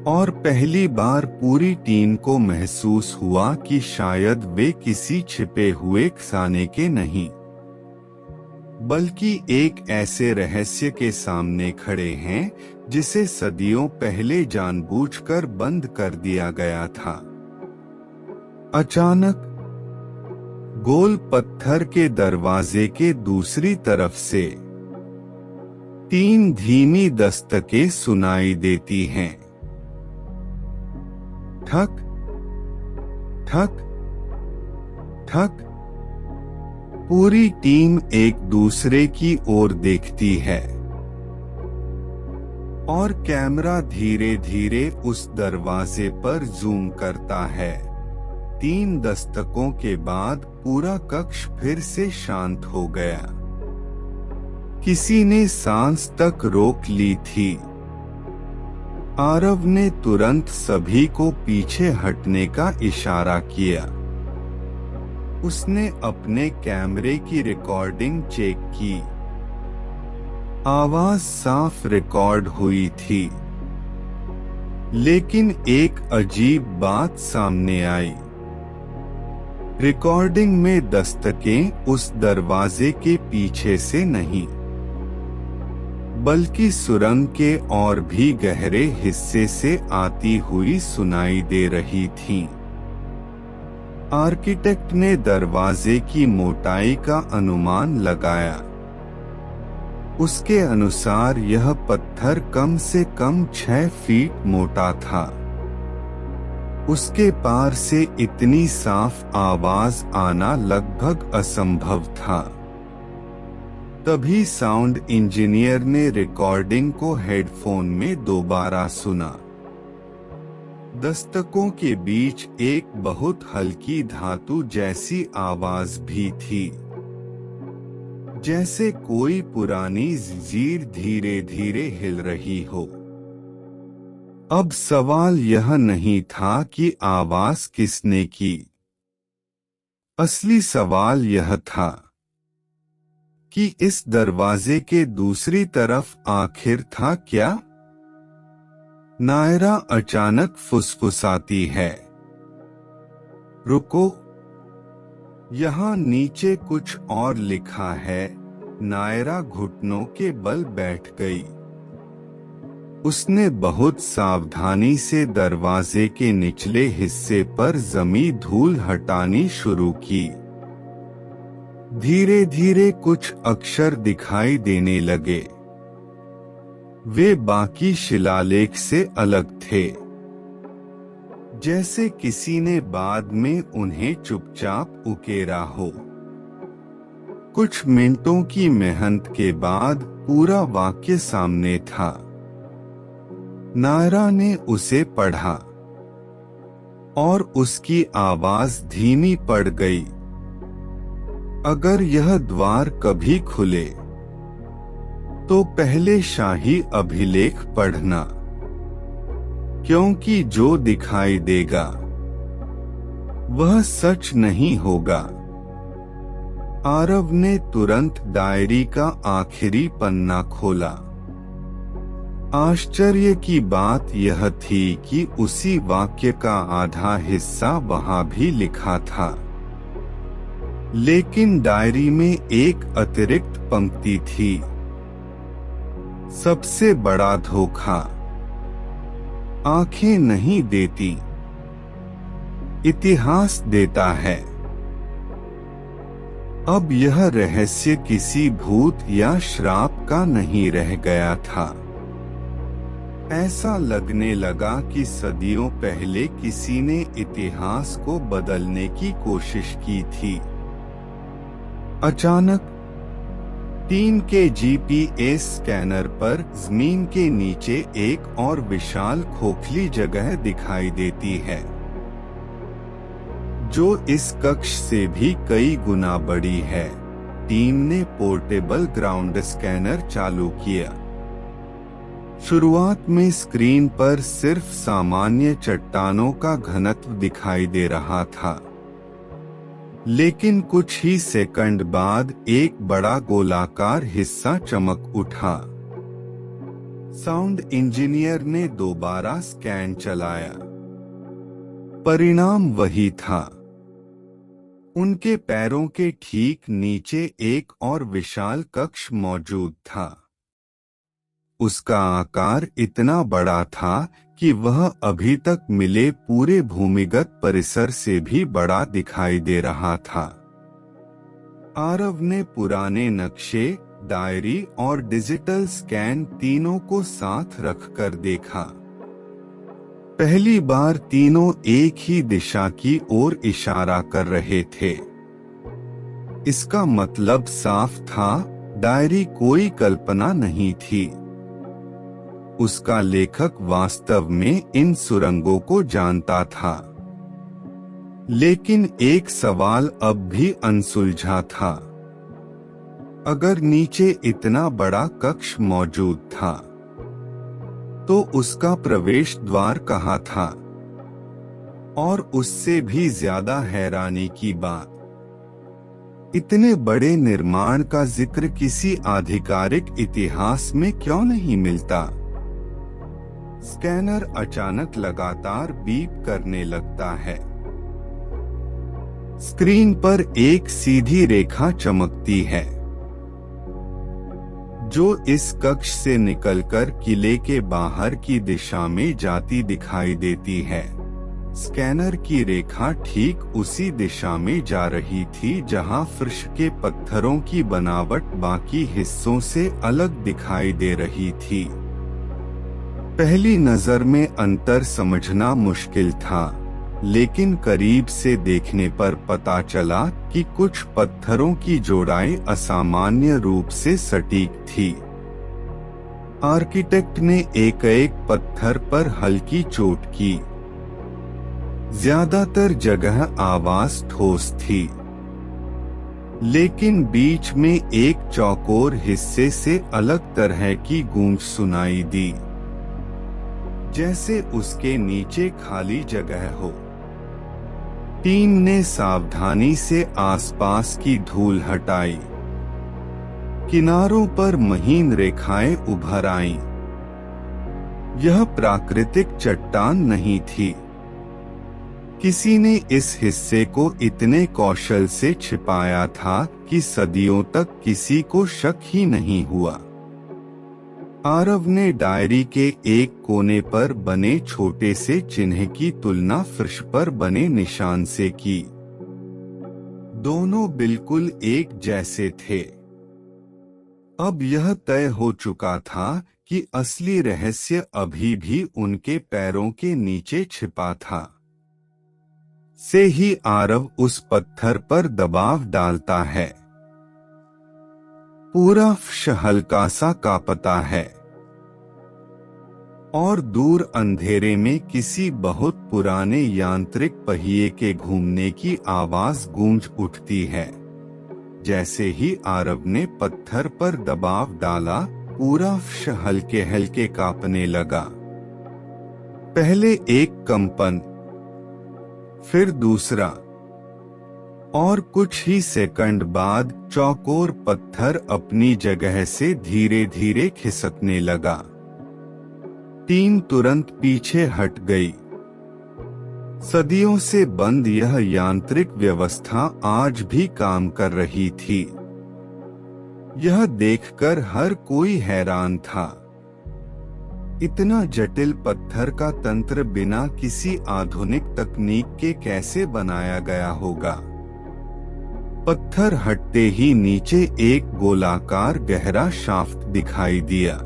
और पहली बार पूरी टीम को महसूस हुआ कि शायद वे किसी छिपे हुए खजाने के नहीं, बल्कि एक ऐसे रहस्य के सामने खड़े हैं जिसे सदियों पहले जानबूझकर बंद कर दिया गया था। अचानक गोल पत्थर के दरवाजे के दूसरी तरफ से 3 धीमी दस्तकें सुनाई देती हैं। ठक ठक ठक। पूरी टीम एक दूसरे की ओर देखती है, और कैमरा धीरे धीरे उस दरवाजे पर जूम करता है। 3 दस्तकों के बाद पूरा कक्ष फिर से शांत हो गया। किसी ने सांस तक रोक ली थी। आरव ने तुरंत सभी को पीछे हटने का इशारा किया। उसने अपने कैमरे की रिकॉर्डिंग चेक की। आवाज साफ रिकॉर्ड हुई थी, लेकिन एक अजीब बात सामने आई। रिकॉर्डिंग में दस्तकें उस दरवाजे के पीछे से नहीं, बल्कि सुरंग के और भी गहरे हिस्से से आती हुई सुनाई दे रही थीं। आर्किटेक्ट ने दरवाजे की मोटाई का अनुमान लगाया। उसके अनुसार यह पत्थर कम से कम 6 फीट मोटा था। उसके पार से इतनी साफ आवाज आना लगभग असंभव था। तभी साउंड इंजीनियर ने रिकॉर्डिंग को हेडफोन में दोबारा सुना। दस्तकों के बीच एक बहुत हल्की धातु जैसी आवाज भी थी, जैसे कोई पुरानी जंजीर धीरे धीरे हिल रही हो। अब सवाल यह नहीं था कि आवाज किसने की, असली सवाल यह था कि इस दरवाजे के दूसरी तरफ आखिर था क्या? नायरा अचानक फुसफुसाती है, रुको, यहाँ नीचे कुछ और लिखा है। नायरा घुटनों के बल बैठ गई। उसने बहुत सावधानी से दरवाजे के निचले हिस्से पर जमी धूल हटानी शुरू की। धीरे धीरे कुछ अक्षर दिखाई देने लगे। वे बाकी शिलालेख से अलग थे, जैसे किसी ने बाद में उन्हें चुपचाप उकेरा हो। कुछ मिनटों की मेहनत के बाद पूरा वाक्य सामने था। नायरा ने उसे पढ़ा और उसकी आवाज धीमी पड़ गई। अगर यह द्वार कभी खुले तो पहले शाही अभिलेख पढ़ना, क्योंकि जो दिखाई देगा वह सच नहीं होगा। आरव ने तुरंत डायरी का आखिरी पन्ना खोला। आश्चर्य की बात यह थी कि उसी वाक्य का आधा हिस्सा वहां भी लिखा था, लेकिन डायरी में एक अतिरिक्त पंक्ति थी। सबसे बड़ा धोखा, आंखें नहीं देती, इतिहास देता है। अब यह रहस्य किसी भूत या श्राप का नहीं रह गया था। ऐसा लगने लगा कि सदियों पहले किसी ने इतिहास को बदलने की कोशिश की थी। अचानक 3 के GPS स्कैनर पर जमीन के नीचे एक और विशाल खोखली जगह दिखाई देती है, जो इस कक्ष से भी कई गुना बड़ी है। टीम ने पोर्टेबल ग्राउंड स्कैनर चालू किया। शुरुआत में स्क्रीन पर सिर्फ सामान्य चट्टानों का घनत्व दिखाई दे रहा था, लेकिन कुछ ही सेकंड बाद एक बड़ा गोलाकार हिस्सा चमक उठा। साउंड इंजीनियर ने दोबारा स्कैन चलाया। परिणाम वही था। उनके पैरों के ठीक नीचे एक और विशाल कक्ष मौजूद था। उसका आकार इतना बड़ा था कि वह अभी तक मिले पूरे भूमिगत परिसर से भी बड़ा दिखाई दे रहा था। आरव ने पुराने नक्शे, डायरी और डिजिटल स्कैन तीनों को साथ रखकर देखा। पहली बार तीनों एक ही दिशा की ओर इशारा कर रहे थे। इसका मतलब साफ था, डायरी कोई कल्पना नहीं थी। उसका लेखक वास्तव में इन सुरंगों को जानता था। लेकिन एक सवाल अब भी अनसुलझा था। अगर नीचे इतना बड़ा कक्ष मौजूद था, तो उसका प्रवेश द्वार कहाँ था? और उससे भी ज्यादा हैरानी की बात, इतने बड़े निर्माण का जिक्र किसी आधिकारिक इतिहास में क्यों नहीं मिलता? स्कैनर अचानक लगातार बीप करने लगता है। स्क्रीन पर एक सीधी रेखा चमकती है, जो इस कक्ष से निकलकर किले के बाहर की दिशा में जाती दिखाई देती है। स्कैनर की रेखा ठीक उसी दिशा में जा रही थी जहां फर्श के पत्थरों की बनावट बाकी हिस्सों से अलग दिखाई दे रही थी। पहली नजर में अंतर समझना मुश्किल था, लेकिन करीब से देखने पर पता चला कि कुछ पत्थरों की जोड़ाई असामान्य रूप से सटीक थी। आर्किटेक्ट ने एक-एक पत्थर पर हल्की चोट की। ज्यादातर जगह आवाज ठोस थी, लेकिन बीच में एक चौकोर हिस्से से अलग तरह की गूंज सुनाई दी, जैसे उसके नीचे खाली जगह हो। टीम ने सावधानी से आसपास की धूल हटाई। किनारों पर महीन रेखाएं उभर आईं। यह प्राकृतिक चट्टान नहीं थी। किसी ने इस हिस्से को इतने कौशल से छिपाया था कि सदियों तक किसी को शक ही नहीं हुआ। आरव ने डायरी के एक कोने पर बने छोटे से चिन्ह की तुलना फर्श पर बने निशान से की। दोनों बिल्कुल एक जैसे थे। अब यह तय हो चुका था कि असली रहस्य अभी भी उनके पैरों के नीचे छिपा था। से ही आरव उस पत्थर पर दबाव डालता है। पूरा फर्श हल्का सा कांपता है और दूर अंधेरे में किसी बहुत पुराने यांत्रिक पहिए के घूमने की आवाज गूंज उठती है। जैसे ही आरव ने पत्थर पर दबाव डाला, पूरा फर्श हल्के हल्के कांपने लगा। पहले एक कंपन, फिर दूसरा, और कुछ ही सेकंड बाद चौकोर पत्थर अपनी जगह से धीरे धीरे खिसकने लगा। टीम तुरंत पीछे हट गई। सदियों से बंद यह यांत्रिक व्यवस्था आज भी काम कर रही थी। यह देखकर हर कोई हैरान था। इतना जटिल पत्थर का तंत्र बिना किसी आधुनिक तकनीक के कैसे बनाया गया होगा। पत्थर हटते ही नीचे एक गोलाकार गहरा शाफ्ट दिखाई दिया।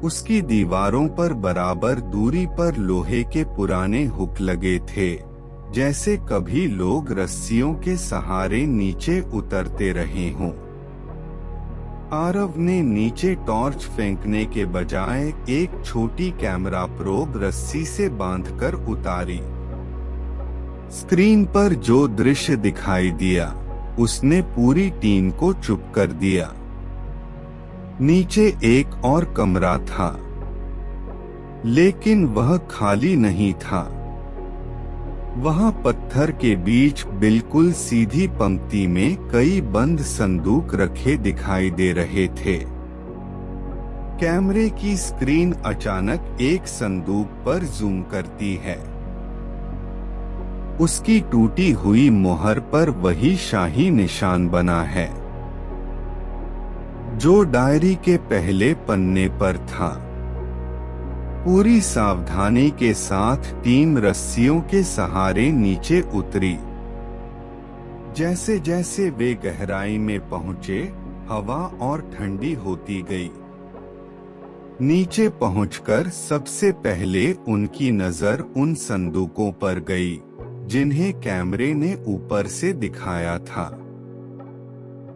उसकी दीवारों पर बराबर दूरी पर लोहे के पुराने हुक लगे थे, जैसे कभी लोग रस्सियों के सहारे नीचे उतरते रहे हों। आरव ने नीचे टॉर्च फेंकने के बजाय एक छोटी कैमरा प्रोब रस्सी से बांधकर उतारी। स्क्रीन पर जो दृश्य दिखाई दिया, उसने पूरी टीम को चुप कर दिया। नीचे एक और कमरा था, लेकिन वह खाली नहीं था। वहां पत्थर के बीच बिल्कुल सीधी पंक्ति में कई बंद संदूक रखे दिखाई दे रहे थे। कैमरे की स्क्रीन अचानक एक संदूक पर जूम करती है। उसकी टूटी हुई मोहर पर वही शाही निशान बना है जो डायरी के पहले पन्ने पर था। पूरी सावधानी के साथ टीम रस्सियों के सहारे नीचे उतरी। जैसे जैसे वे गहराई में पहुंचे, हवा और ठंडी होती गई। नीचे पहुंचकर सबसे पहले उनकी नजर उन संदूकों पर गई जिन्हें कैमरे ने ऊपर से दिखाया था।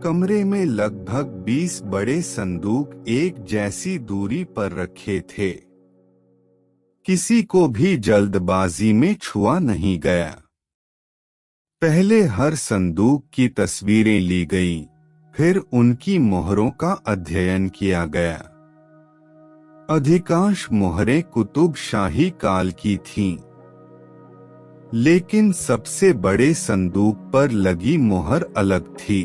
कमरे में लगभग 20 बड़े संदूक एक जैसी दूरी पर रखे थे। किसी को भी जल्दबाजी में छुआ नहीं गया। पहले हर संदूक की तस्वीरें ली गईं, फिर उनकी मोहरों का अध्ययन किया गया। अधिकांश मोहरें कुतुब शाही काल की थीं, लेकिन सबसे बड़े संदूक पर लगी मोहर अलग थी।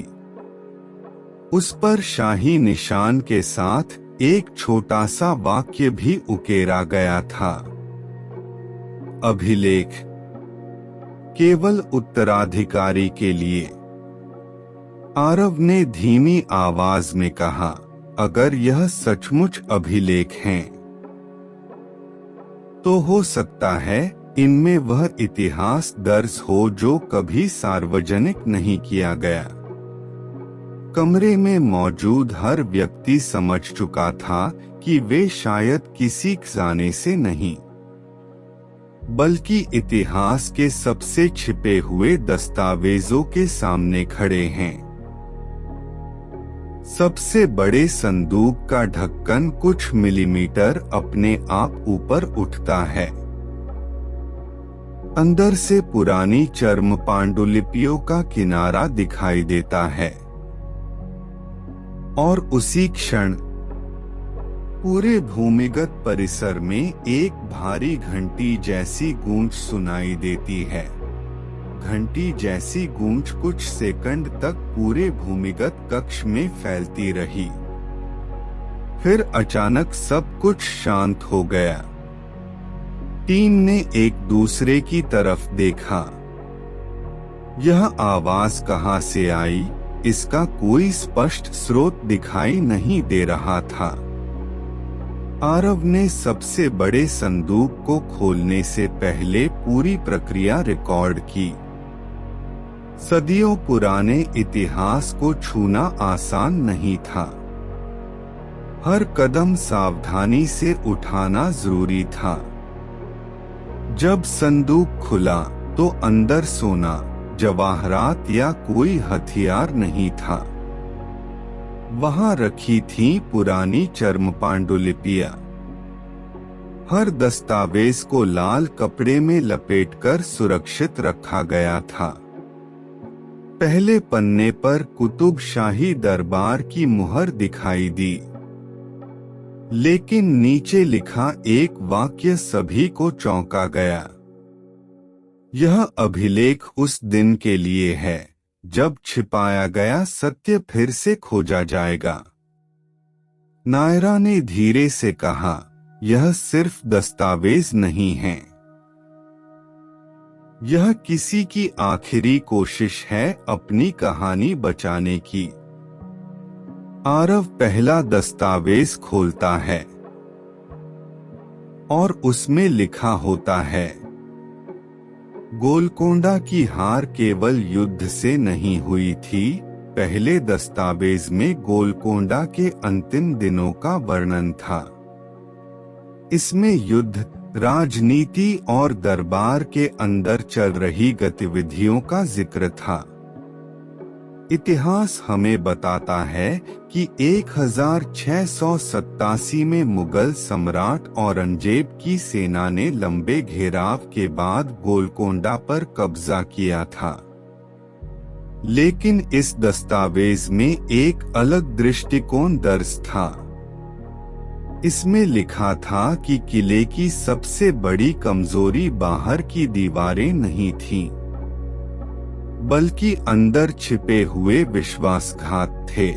उस पर शाही निशान के साथ एक छोटा सा वाक्य भी उकेरा गया था। अभिलेख, केवल उत्तराधिकारी के लिए। आरव ने धीमी आवाज में कहा, अगर यह सचमुच अभिलेख हैं, तो हो सकता है इनमें वह इतिहास दर्ज हो जो कभी सार्वजनिक नहीं किया गया। कमरे में मौजूद हर व्यक्ति समझ चुका था कि वे शायद किसी खजाने से नहीं, बल्कि इतिहास के सबसे छिपे हुए दस्तावेजों के सामने खड़े हैं। सबसे बड़े संदूक का ढक्कन कुछ मिलीमीटर अपने आप ऊपर उठता है। अंदर से पुरानी चर्म पांडुलिपियों का किनारा दिखाई देता है, और उसी क्षण पूरे भूमिगत परिसर में एक भारी घंटी जैसी गूंज सुनाई देती है। घंटी जैसी गूंज कुछ सेकंड तक पूरे भूमिगत कक्ष में फैलती रही। फिर अचानक सब कुछ शांत हो गया। टीम ने एक दूसरे की तरफ देखा। यह आवाज कहां से आई, इसका कोई स्पष्ट स्रोत दिखाई नहीं दे रहा था। आरव ने सबसे बड़े संदूक को खोलने से पहले पूरी प्रक्रिया रिकॉर्ड की। सदियों पुराने इतिहास को छूना आसान नहीं था। हर कदम सावधानी से उठाना जरूरी था। जब संदूक खुला तो अंदर सोना, जवाहरात या कोई हथियार नहीं था। वहां रखी थी पुरानी चर्म पांडुलिपियां। हर दस्तावेज को लाल कपड़े में लपेटकर सुरक्षित रखा गया था। पहले पन्ने पर कुतुब शाही दरबार की मुहर दिखाई दी, लेकिन नीचे लिखा एक वाक्य सभी को चौंका गया। यह अभिलेख उस दिन के लिए है जब छिपाया गया सत्य फिर से खोजा जाएगा। नायरा ने धीरे से कहा, यह सिर्फ दस्तावेज नहीं है, यह किसी की आखिरी कोशिश है अपनी कहानी बचाने की। आरव पहला दस्तावेज खोलता है और उसमें लिखा होता है, गोलकोंडा की हार केवल युद्ध से नहीं हुई थी। पहले दस्तावेज में गोलकोंडा के अंतिम दिनों का वर्णन था। इसमें युद्ध, राजनीति और दरबार के अंदर चल रही गतिविधियों का जिक्र था। इतिहास हमें बताता है कि 1687 में मुगल सम्राट औरंगजेब की सेना ने लंबे घेराव के बाद गोलकोंडा पर कब्जा किया था। लेकिन इस दस्तावेज में एक अलग दृष्टिकोण दर्ज था। इसमें लिखा था कि किले की सबसे बड़ी कमजोरी बाहर की दीवारें नहीं थीं, बल्कि अंदर छिपे हुए विश्वासघात थे।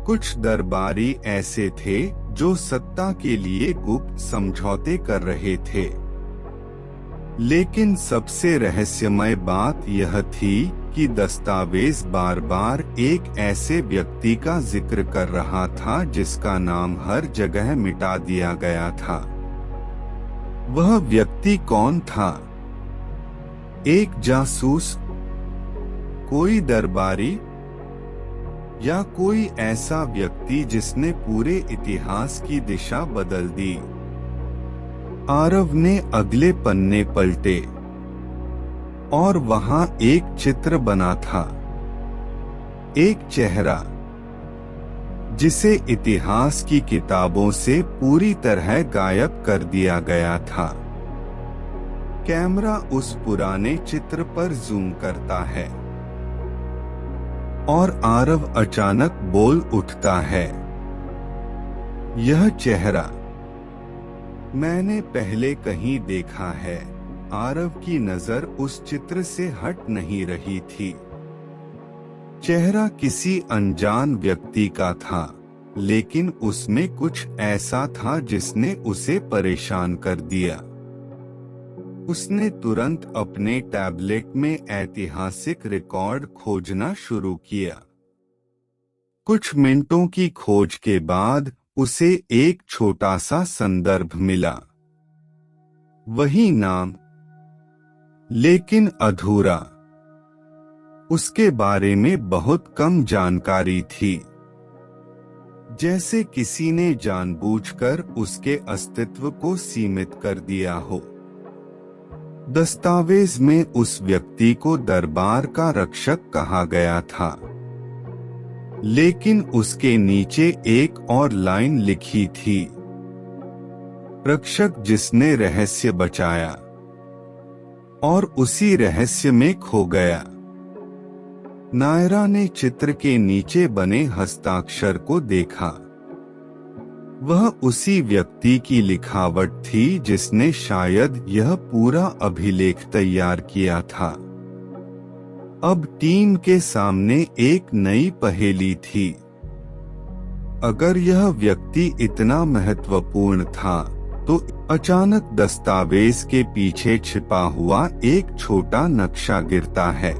कुछ दरबारी ऐसे थे जो सत्ता के लिए गुप्त समझौते कर रहे थे। लेकिन सबसे रहस्यमय बात यह थी कि दस्तावेज बार बार एक ऐसे व्यक्ति का जिक्र कर रहा था जिसका नाम हर जगह मिटा दिया गया था। वह व्यक्ति कौन था? एक जासूस, कोई दरबारी, या कोई ऐसा व्यक्ति जिसने पूरे इतिहास की दिशा बदल दी? आरव ने अगले पन्ने पलटे और वहां एक चित्र बना था। एक चेहरा जिसे इतिहास की किताबों से पूरी तरह गायब कर दिया गया था। कैमरा उस पुराने चित्र पर जूम करता है और आरव अचानक बोल उठता है, यह चेहरा मैंने पहले कहीं देखा है। आरव की नजर उस चित्र से हट नहीं रही थी। चेहरा किसी अनजान व्यक्ति का था, लेकिन उसमें कुछ ऐसा था जिसने उसे परेशान कर दिया। उसने तुरंत अपने टैबलेट में ऐतिहासिक रिकॉर्ड खोजना शुरू किया। कुछ मिनटों की खोज के बाद उसे एक छोटा सा संदर्भ मिला। वही नाम, लेकिन अधूरा। उसके बारे में बहुत कम जानकारी थी, जैसे किसी ने जानबूझकर उसके अस्तित्व को सीमित कर दिया हो। दस्तावेज में उस व्यक्ति को दरबार का रक्षक कहा गया था, लेकिन उसके नीचे एक और लाइन लिखी थी, रक्षक जिसने रहस्य बचाया और उसी रहस्य में खो गया। नायरा ने चित्र के नीचे बने हस्ताक्षर को देखा। वह उसी व्यक्ति की लिखावट थी जिसने शायद यह पूरा अभिलेख तैयार किया था। अब टीम के सामने एक नई पहेली थी। अगर यह व्यक्ति इतना महत्वपूर्ण था, तो अचानक दस्तावेज के पीछे छिपा हुआ एक छोटा नक्शा गिरता है।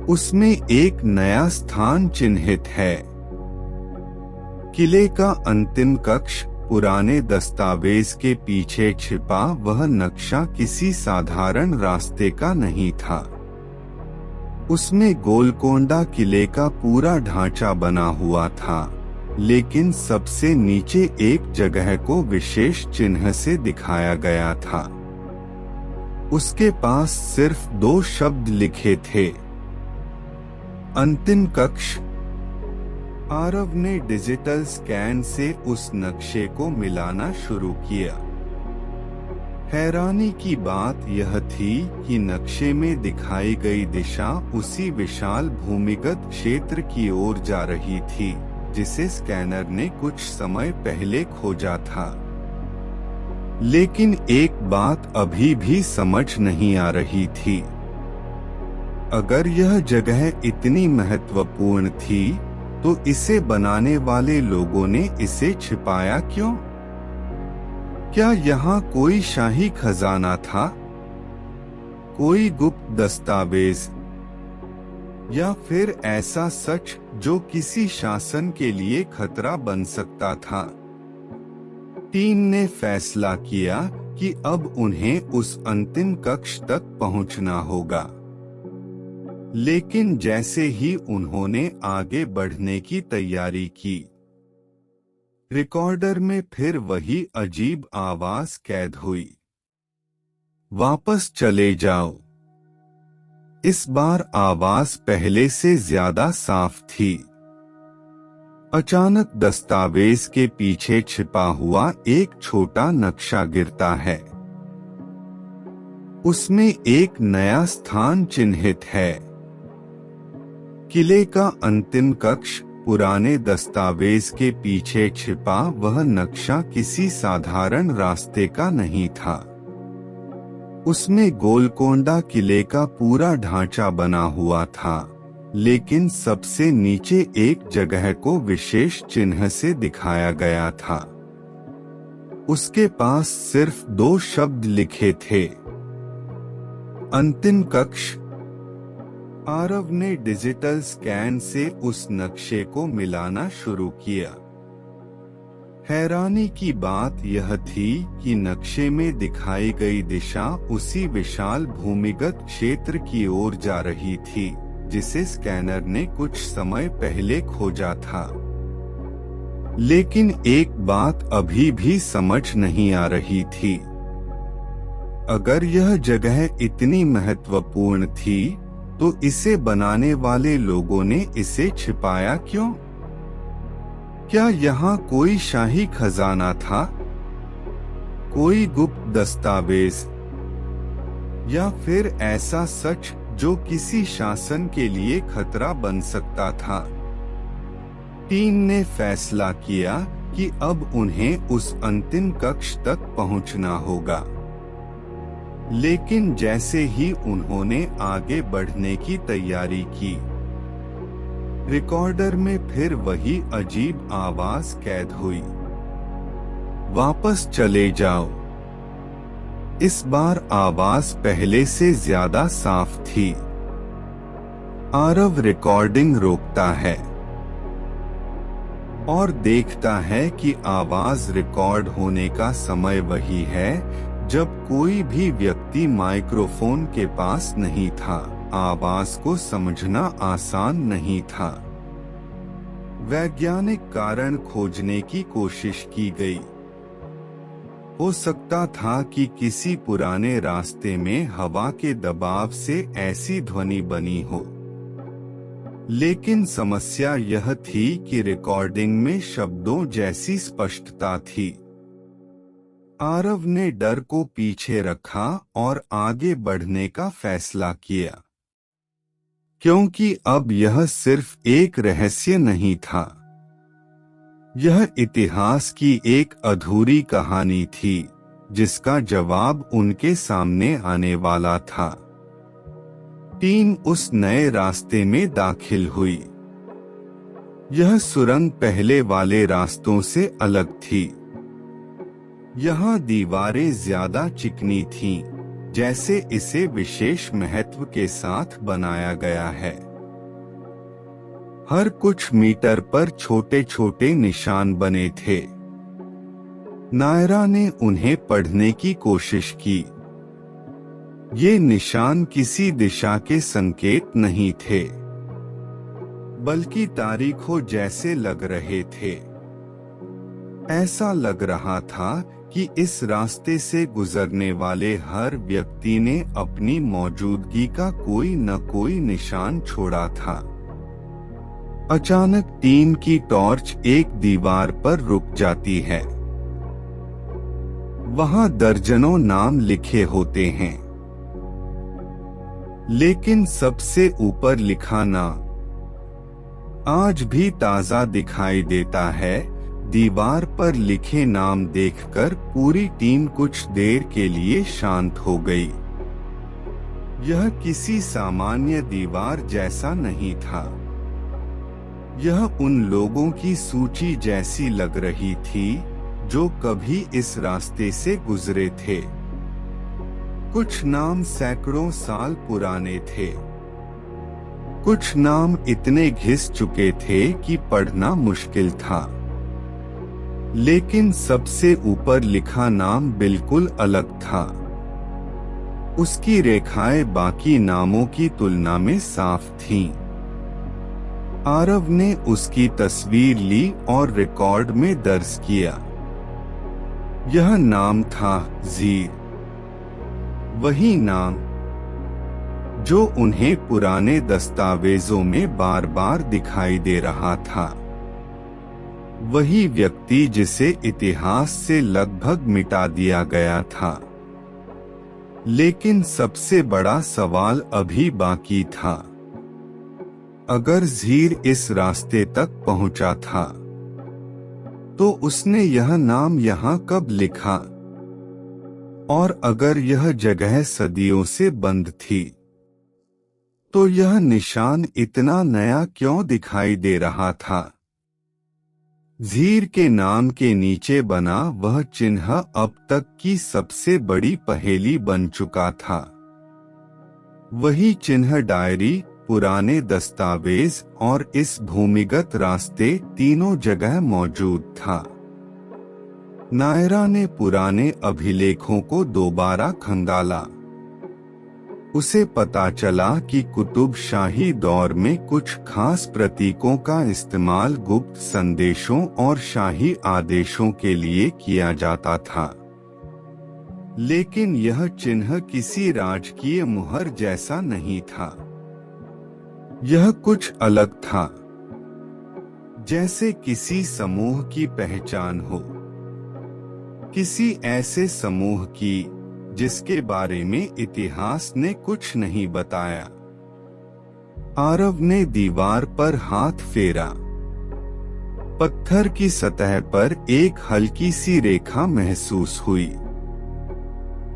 उसमें एक नया स्थान चिन्हित है। किले का अंतिम कक्ष। पुराने दस्तावेज के पीछे छिपा वह नक्शा किसी साधारण रास्ते का नहीं था। उसमें गोलकोंडा किले का पूरा ढांचा बना हुआ था, लेकिन सबसे नीचे एक जगह को विशेष चिन्ह से दिखाया गया था। उसके पास सिर्फ 2 शब्द लिखे थे, अंतिम कक्ष। आरव ने डिजिटल स्कैन से उस नक्शे को मिलाना शुरू किया। हैरानी की बात यह थी कि नक्शे में दिखाई गई दिशा उसी विशाल भूमिगत क्षेत्र की ओर जा रही थी जिसे स्कैनर ने कुछ समय पहले खोजा था। लेकिन एक बात अभी भी समझ नहीं आ रही थी। अगर यह जगह इतनी महत्वपूर्ण थी, तो इसे बनाने वाले लोगों ने इसे छिपाया क्यों? क्या यहाँ कोई शाही खजाना था? कोई गुप्त दस्तावेज? या फिर ऐसा सच जो किसी शासन के लिए खतरा बन सकता था? टीम ने फैसला किया कि अब उन्हें उस अंतिम कक्ष तक पहुंचना होगा। लेकिन जैसे ही उन्होंने आगे बढ़ने की तैयारी की, रिकॉर्डर में फिर वही अजीब आवाज कैद हुई, वापस चले जाओ। इस बार आवाज पहले से ज्यादा साफ थी। अचानक दस्तावेज के पीछे छिपा हुआ एक छोटा नक्शा गिरता है। उसमें एक नया स्थान चिन्हित है, किले का अंतिम कक्ष। पुराने दस्तावेज के पीछे छिपा वह नक्शा किसी साधारण रास्ते का नहीं था। उसमें गोलकोंडा किले का पूरा ढांचा बना हुआ था, लेकिन सबसे नीचे एक जगह को विशेष चिन्ह से दिखाया गया था। उसके पास सिर्फ 2 शब्द लिखे थे, अंतिम कक्ष। आरव ने डिजिटल स्कैन से उस नक्शे को मिलाना शुरू किया। हैरानी की बात यह थी कि नक्शे में दिखाई गई दिशा उसी विशाल भूमिगत क्षेत्र की ओर जा रही थी जिसे स्कैनर ने कुछ समय पहले खोजा था। लेकिन एक बात अभी भी समझ नहीं आ रही थी। अगर यह जगह इतनी महत्वपूर्ण थी, तो इसे बनाने वाले लोगों ने इसे छिपाया क्यों? क्या यहाँ कोई शाही खजाना था? कोई गुप्त दस्तावेज? या फिर ऐसा सच जो किसी शासन के लिए खतरा बन सकता था? टीम ने फैसला किया कि अब उन्हें उस अंतिम कक्ष तक पहुंचना होगा। लेकिन जैसे ही उन्होंने आगे बढ़ने की तैयारी की, रिकॉर्डर में फिर वही अजीब आवाज कैद हुई, वापस चले जाओ। इस बार आवाज पहले से ज्यादा साफ थी। आरव रिकॉर्डिंग रोकता है और देखता है कि आवाज रिकॉर्ड होने का समय वही है जब कोई भी व्यक्ति माइक्रोफोन के पास नहीं था। आवाज को समझना आसान नहीं था। वैज्ञानिक कारण खोजने की कोशिश की गई। हो सकता था कि किसी पुराने रास्ते में हवा के दबाव से ऐसी ध्वनि बनी हो, लेकिन समस्या यह थी कि रिकॉर्डिंग में शब्दों जैसी स्पष्टता थी। आरव ने डर को पीछे रखा और आगे बढ़ने का फैसला किया, क्योंकि अब यह सिर्फ एक रहस्य नहीं था, यह इतिहास की एक अधूरी कहानी थी जिसका जवाब उनके सामने आने वाला था। टीम उस नए रास्ते में दाखिल हुई। यह सुरंग पहले वाले रास्तों से अलग थी। यहाँ दीवारें ज्यादा चिकनी थीं, जैसे इसे विशेष महत्व के साथ बनाया गया है। हर कुछ मीटर पर छोटे छोटे निशान बने थे। नायरा ने उन्हें पढ़ने की कोशिश की। ये निशान किसी दिशा के संकेत नहीं थे, बल्कि तारीखों जैसे लग रहे थे। ऐसा लग रहा था कि इस रास्ते से गुजरने वाले हर व्यक्ति ने अपनी मौजूदगी का कोई न कोई निशान छोड़ा था। अचानक टीम की टॉर्च एक दीवार पर रुक जाती है। वहां दर्जनों नाम लिखे होते हैं, लेकिन सबसे ऊपर लिखा नाम आज भी ताजा दिखाई देता है। दीवार पर लिखे नाम देखकर पूरी टीम कुछ देर के लिए शांत हो गई। यह किसी सामान्य दीवार जैसा नहीं था। यह उन लोगों की सूची जैसी लग रही थी जो कभी इस रास्ते से गुजरे थे। कुछ नाम सैकड़ों साल पुराने थे। कुछ नाम इतने घिस चुके थे कि पढ़ना मुश्किल था। लेकिन सबसे ऊपर लिखा नाम बिल्कुल अलग था। उसकी रेखाएं बाकी नामों की तुलना में साफ थीं। आरव ने उसकी तस्वीर ली और रिकॉर्ड में दर्ज किया। यह नाम था ज़ीर, वही नाम जो उन्हें पुराने दस्तावेजों में बार बार दिखाई दे रहा था। वही व्यक्ति जिसे इतिहास से लगभग मिटा दिया गया था। लेकिन सबसे बड़ा सवाल अभी बाकी था। अगर ज़ीर इस रास्ते तक पहुंचा था, तो उसने यह नाम यहाँ कब लिखा? और अगर यह जगह सदियों से बंद थी, तो यह निशान इतना नया क्यों दिखाई दे रहा था? ज़ीर के नाम के नीचे बना वह चिन्ह अब तक की सबसे बड़ी पहेली बन चुका था। वही चिन्ह डायरी, पुराने दस्तावेज और इस भूमिगत रास्ते तीनों जगह मौजूद था। नायरा ने पुराने अभिलेखों को दोबारा खंगाला। उसे पता चला कि कुतुब शाही दौर में कुछ खास प्रतीकों का इस्तेमाल गुप्त संदेशों और शाही आदेशों के लिए किया जाता था। लेकिन यह चिन्ह किसी राजकीय मुहर जैसा नहीं था। यह कुछ अलग था, जैसे किसी समूह की पहचान हो, किसी ऐसे समूह की जिसके बारे में इतिहास ने कुछ नहीं बताया। आरव ने दीवार पर हाथ फेरा। पत्थर की सतह पर एक हल्की सी रेखा महसूस हुई।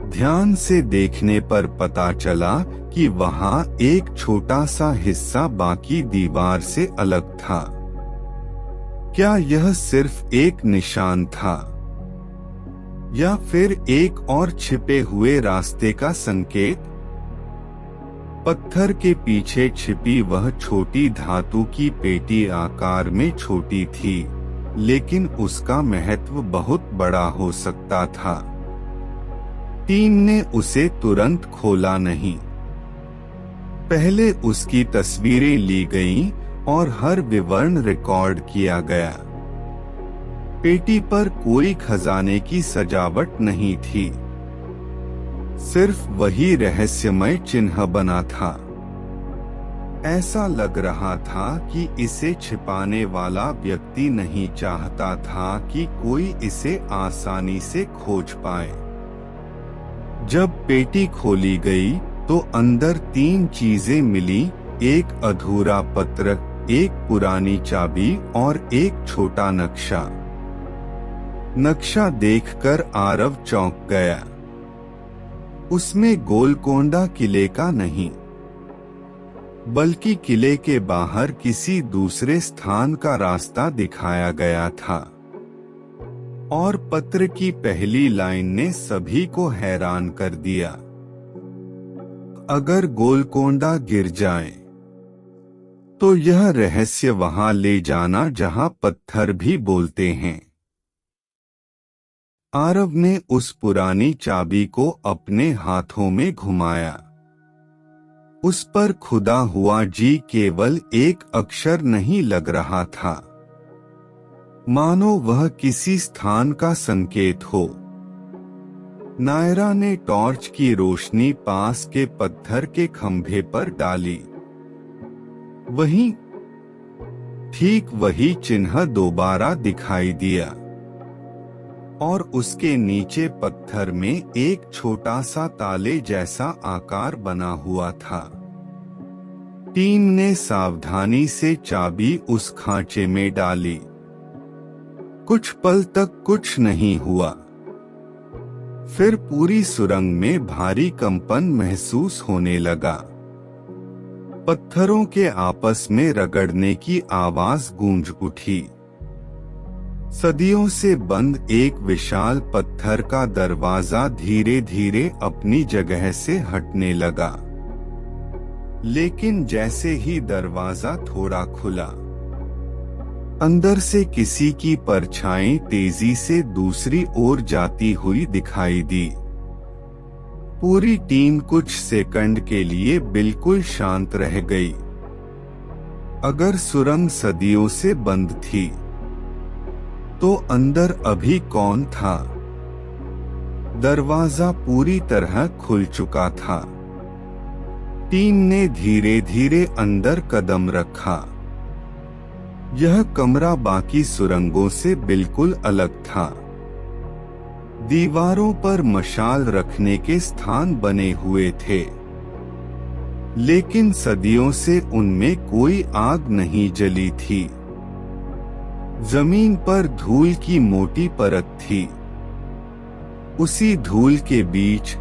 ध्यान से देखने पर पता चला कि वहां एक छोटा सा हिस्सा बाकी दीवार से अलग था। क्या यह सिर्फ एक निशान था, या फिर एक और छिपे हुए रास्ते का संकेत? पत्थर के पीछे छिपी वह छोटी धातु की पेटी आकार में छोटी थी, लेकिन उसका महत्व बहुत बड़ा हो सकता था। टीम ने उसे तुरंत खोला नहीं। पहले उसकी तस्वीरें ली गईं और हर विवरण रिकॉर्ड किया गया। पेटी पर कोई खजाने की सजावट नहीं थी, सिर्फ वही रहस्यमय चिन्ह बना था। ऐसा लग रहा था कि इसे छिपाने वाला व्यक्ति नहीं चाहता था कि कोई इसे आसानी से खोज पाए। जब पेटी खोली गई तो अंदर 3 चीजें मिली: एक अधूरा पत्र, एक पुरानी चाबी और एक छोटा नक्शा। नक्शा देखकर आरव चौंक गया। उसमें गोलकोंडा किले का नहीं, बल्कि किले के बाहर किसी दूसरे स्थान का रास्ता दिखाया गया था। और पत्र की पहली लाइन ने सभी को हैरान कर दिया। अगर गोलकोंडा गिर जाए तो यह रहस्य वहां ले जाना जहां पत्थर भी बोलते हैं। आरव ने उस पुरानी चाबी को अपने हाथों में घुमाया। उस पर खुदा हुआ जी केवल एक अक्षर नहीं लग रहा था, मानो वह किसी स्थान का संकेत हो। नायरा ने टॉर्च की रोशनी पास के पत्थर के खंभे पर डाली। वहीं ठीक वही चिन्ह दोबारा दिखाई दिया और उसके नीचे पत्थर में एक छोटा सा ताले जैसा आकार बना हुआ था। टीम ने सावधानी से चाबी उस खांचे में डाली। कुछ पल तक कुछ नहीं हुआ। फिर पूरी सुरंग में भारी कंपन महसूस होने लगा। पत्थरों के आपस में रगड़ने की आवाज गूंज उठी। सदियों से बंद एक विशाल पत्थर का दरवाजा धीरे धीरे अपनी जगह से हटने लगा। लेकिन जैसे ही दरवाजा थोड़ा खुला, अंदर से किसी की परछाई तेजी से दूसरी ओर जाती हुई दिखाई दी। पूरी टीम कुछ सेकंड के लिए बिल्कुल शांत रह गई। अगर सुरंग सदियों से बंद थी तो अंदर अभी कौन था? दरवाजा पूरी तरह खुल चुका था। टीम ने धीरे धीरे अंदर कदम रखा। यह कमरा बाकी सुरंगों से बिल्कुल अलग था। दीवारों पर मशाल रखने के स्थान बने हुए थे, लेकिन सदियों से उनमें कोई आग नहीं जली थी। जमीन पर धूल की मोटी परत थी। उसी धूल के बीच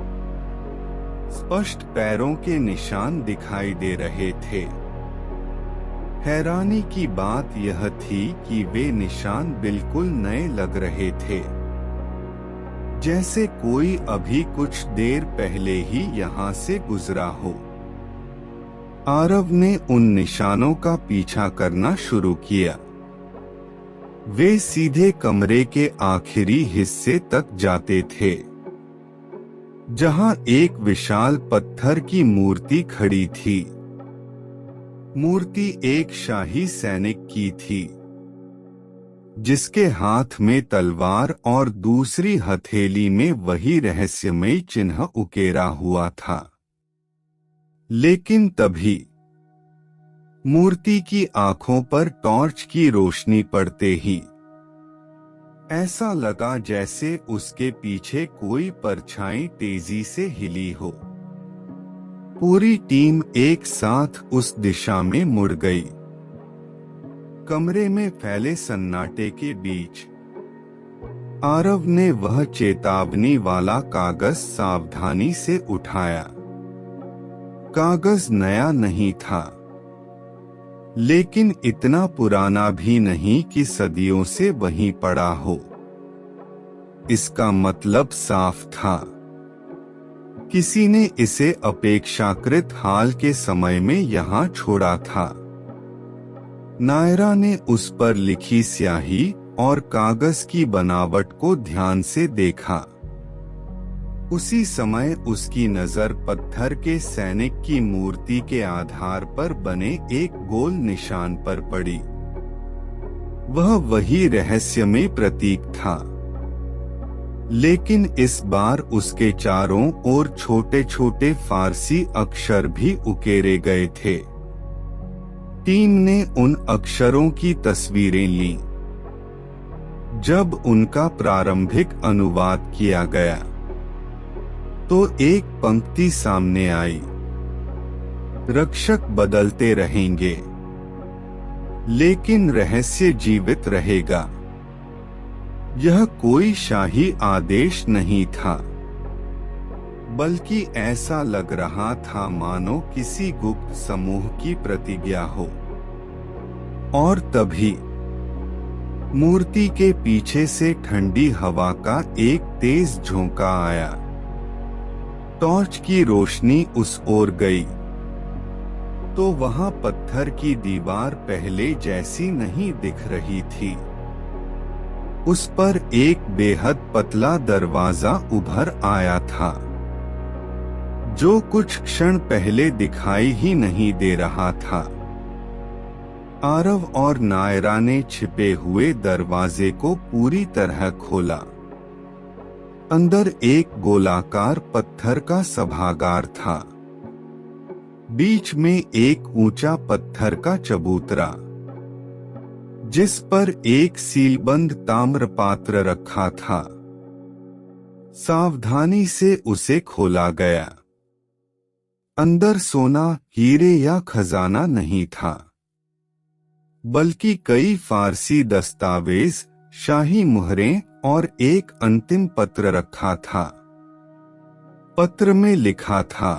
स्पष्ट पैरों के निशान दिखाई दे रहे थे। हैरानी की बात यह थी कि वे निशान बिल्कुल नए लग रहे थे, जैसे कोई अभी कुछ देर पहले ही यहाँ से गुजरा हो। आरव ने उन निशानों का पीछा करना शुरू किया। वे सीधे कमरे के आखिरी हिस्से तक जाते थे, जहां एक विशाल पत्थर की मूर्ति खड़ी थी। मूर्ति एक शाही सैनिक की थी, जिसके हाथ में तलवार और दूसरी हथेली में वही रहस्यमय चिन्ह उकेरा हुआ था। लेकिन तभी मूर्ति की आंखों पर टॉर्च की रोशनी पड़ते ही ऐसा लगा जैसे उसके पीछे कोई परछाई तेजी से हिली हो। पूरी टीम एक साथ उस दिशा में मुड़ गई। कमरे में फैले सन्नाटे के बीच आरव ने वह चेतावनी वाला कागज सावधानी से उठाया। कागज नया नहीं था, लेकिन इतना पुराना भी नहीं कि सदियों से वहीं पड़ा हो। इसका मतलब साफ था, किसी ने इसे अपेक्षाकृत हाल के समय में यहाँ छोड़ा था। नायरा ने उस पर लिखी स्याही और कागज की बनावट को ध्यान से देखा। उसी समय उसकी नजर पत्थर के सैनिक की मूर्ति के आधार पर बने एक गोल निशान पर पड़ी। वह वही रहस्यमय प्रतीक था, लेकिन इस बार उसके चारों ओर छोटे छोटे फारसी अक्षर भी उकेरे गए थे। टीम ने उन अक्षरों की तस्वीरें लीं। जब उनका प्रारंभिक अनुवाद किया गया तो एक पंक्ति सामने आई, रक्षक बदलते रहेंगे, लेकिन रहस्य जीवित रहेगा। यह कोई शाही आदेश नहीं था, बल्कि ऐसा लग रहा था मानो किसी गुप्त समूह की प्रतिज्ञा हो। और तभी मूर्ति के पीछे से ठंडी हवा का एक तेज झोंका आया। टॉर्च की रोशनी उस ओर गई तो वहां पत्थर की दीवार पहले जैसी नहीं दिख रही थी। उस पर एक बेहद पतला दरवाजा उभर आया था, जो कुछ क्षण पहले दिखाई ही नहीं दे रहा था। आरव और नायरा ने छिपे हुए दरवाजे को पूरी तरह खोला। अंदर एक गोलाकार पत्थर का सभागार था। बीच में एक ऊंचा पत्थर का चबूतरा, जिस पर एक सीलबंद ताम्र पात्र रखा था। सावधानी से उसे खोला गया। अंदर सोना, हीरे या खजाना नहीं था, बल्कि कई फारसी दस्तावेज, शाही मुहरें और एक अंतिम पत्र रखा था। पत्र में लिखा था,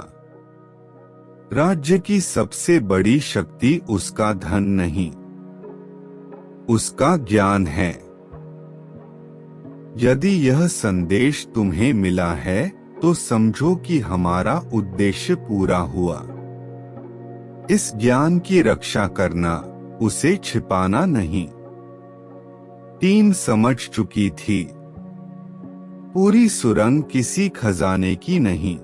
राज्य की सबसे बड़ी शक्ति उसका धन नहीं, उसका ज्ञान है। यदि यह संदेश तुम्हें मिला है तो समझो कि हमारा उद्देश्य पूरा हुआ। इस ज्ञान की रक्षा करना, उसे छिपाना नहीं। टीम समझ चुकी थी, पूरी सुरंग किसी खजाने की नहीं,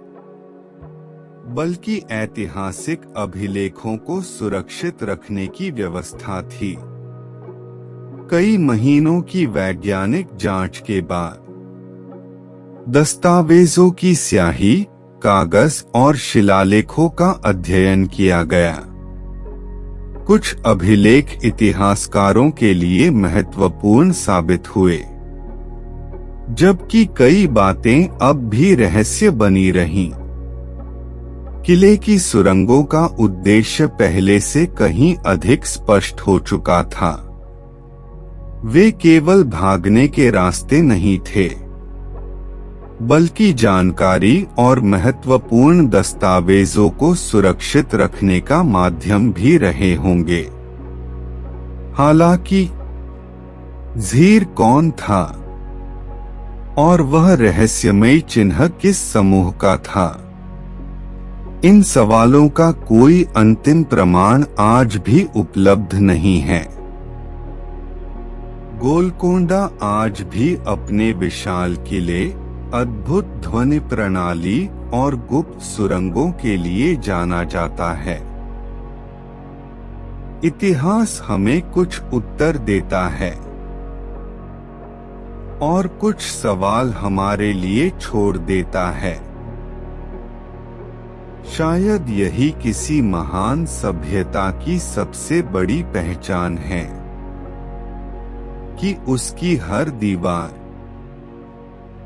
बल्कि ऐतिहासिक अभिलेखों को सुरक्षित रखने की व्यवस्था थी। कई महीनों की वैज्ञानिक जांच के बाद दस्तावेजों की स्याही, कागज और शिलालेखों का अध्ययन किया गया। कुछ अभिलेख इतिहासकारों के लिए महत्वपूर्ण साबित हुए, जबकि कई बातें अब भी रहस्य बनी रहीं। किले की सुरंगों का उद्देश्य पहले से कहीं अधिक स्पष्ट हो चुका था। वे केवल भागने के रास्ते नहीं थे, बल्कि जानकारी और महत्वपूर्ण दस्तावेजों को सुरक्षित रखने का माध्यम भी रहे होंगे। हालांकि ज़ीर कौन था और वह रहस्यमय चिन्ह किस समूह का था, इन सवालों का कोई अंतिम प्रमाण आज भी उपलब्ध नहीं है। गोलकोंडा आज भी अपने विशाल किले, अद्भुत ध्वनि प्रणाली और गुप्त सुरंगों के लिए जाना जाता है। इतिहास हमें कुछ उत्तर देता है और कुछ सवाल हमारे लिए छोड़ देता है। शायद यही किसी महान सभ्यता की सबसे बड़ी पहचान है कि उसकी हर दीवार,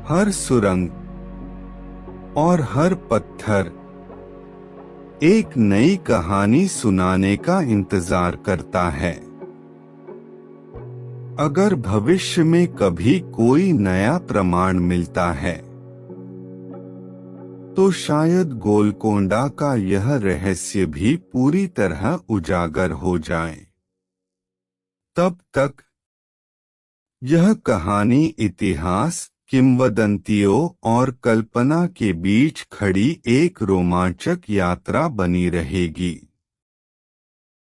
हर सुरंग और हर पत्थर एक नई कहानी सुनाने का इंतजार करता है। अगर भविष्य में कभी कोई नया प्रमाण मिलता है, तो शायद गोलकोंडा का यह रहस्य भी पूरी तरह उजागर हो जाए। तब तक यह कहानी इतिहास, किंवदंतियों और कल्पना के बीच खड़ी एक रोमांचक यात्रा बनी रहेगी।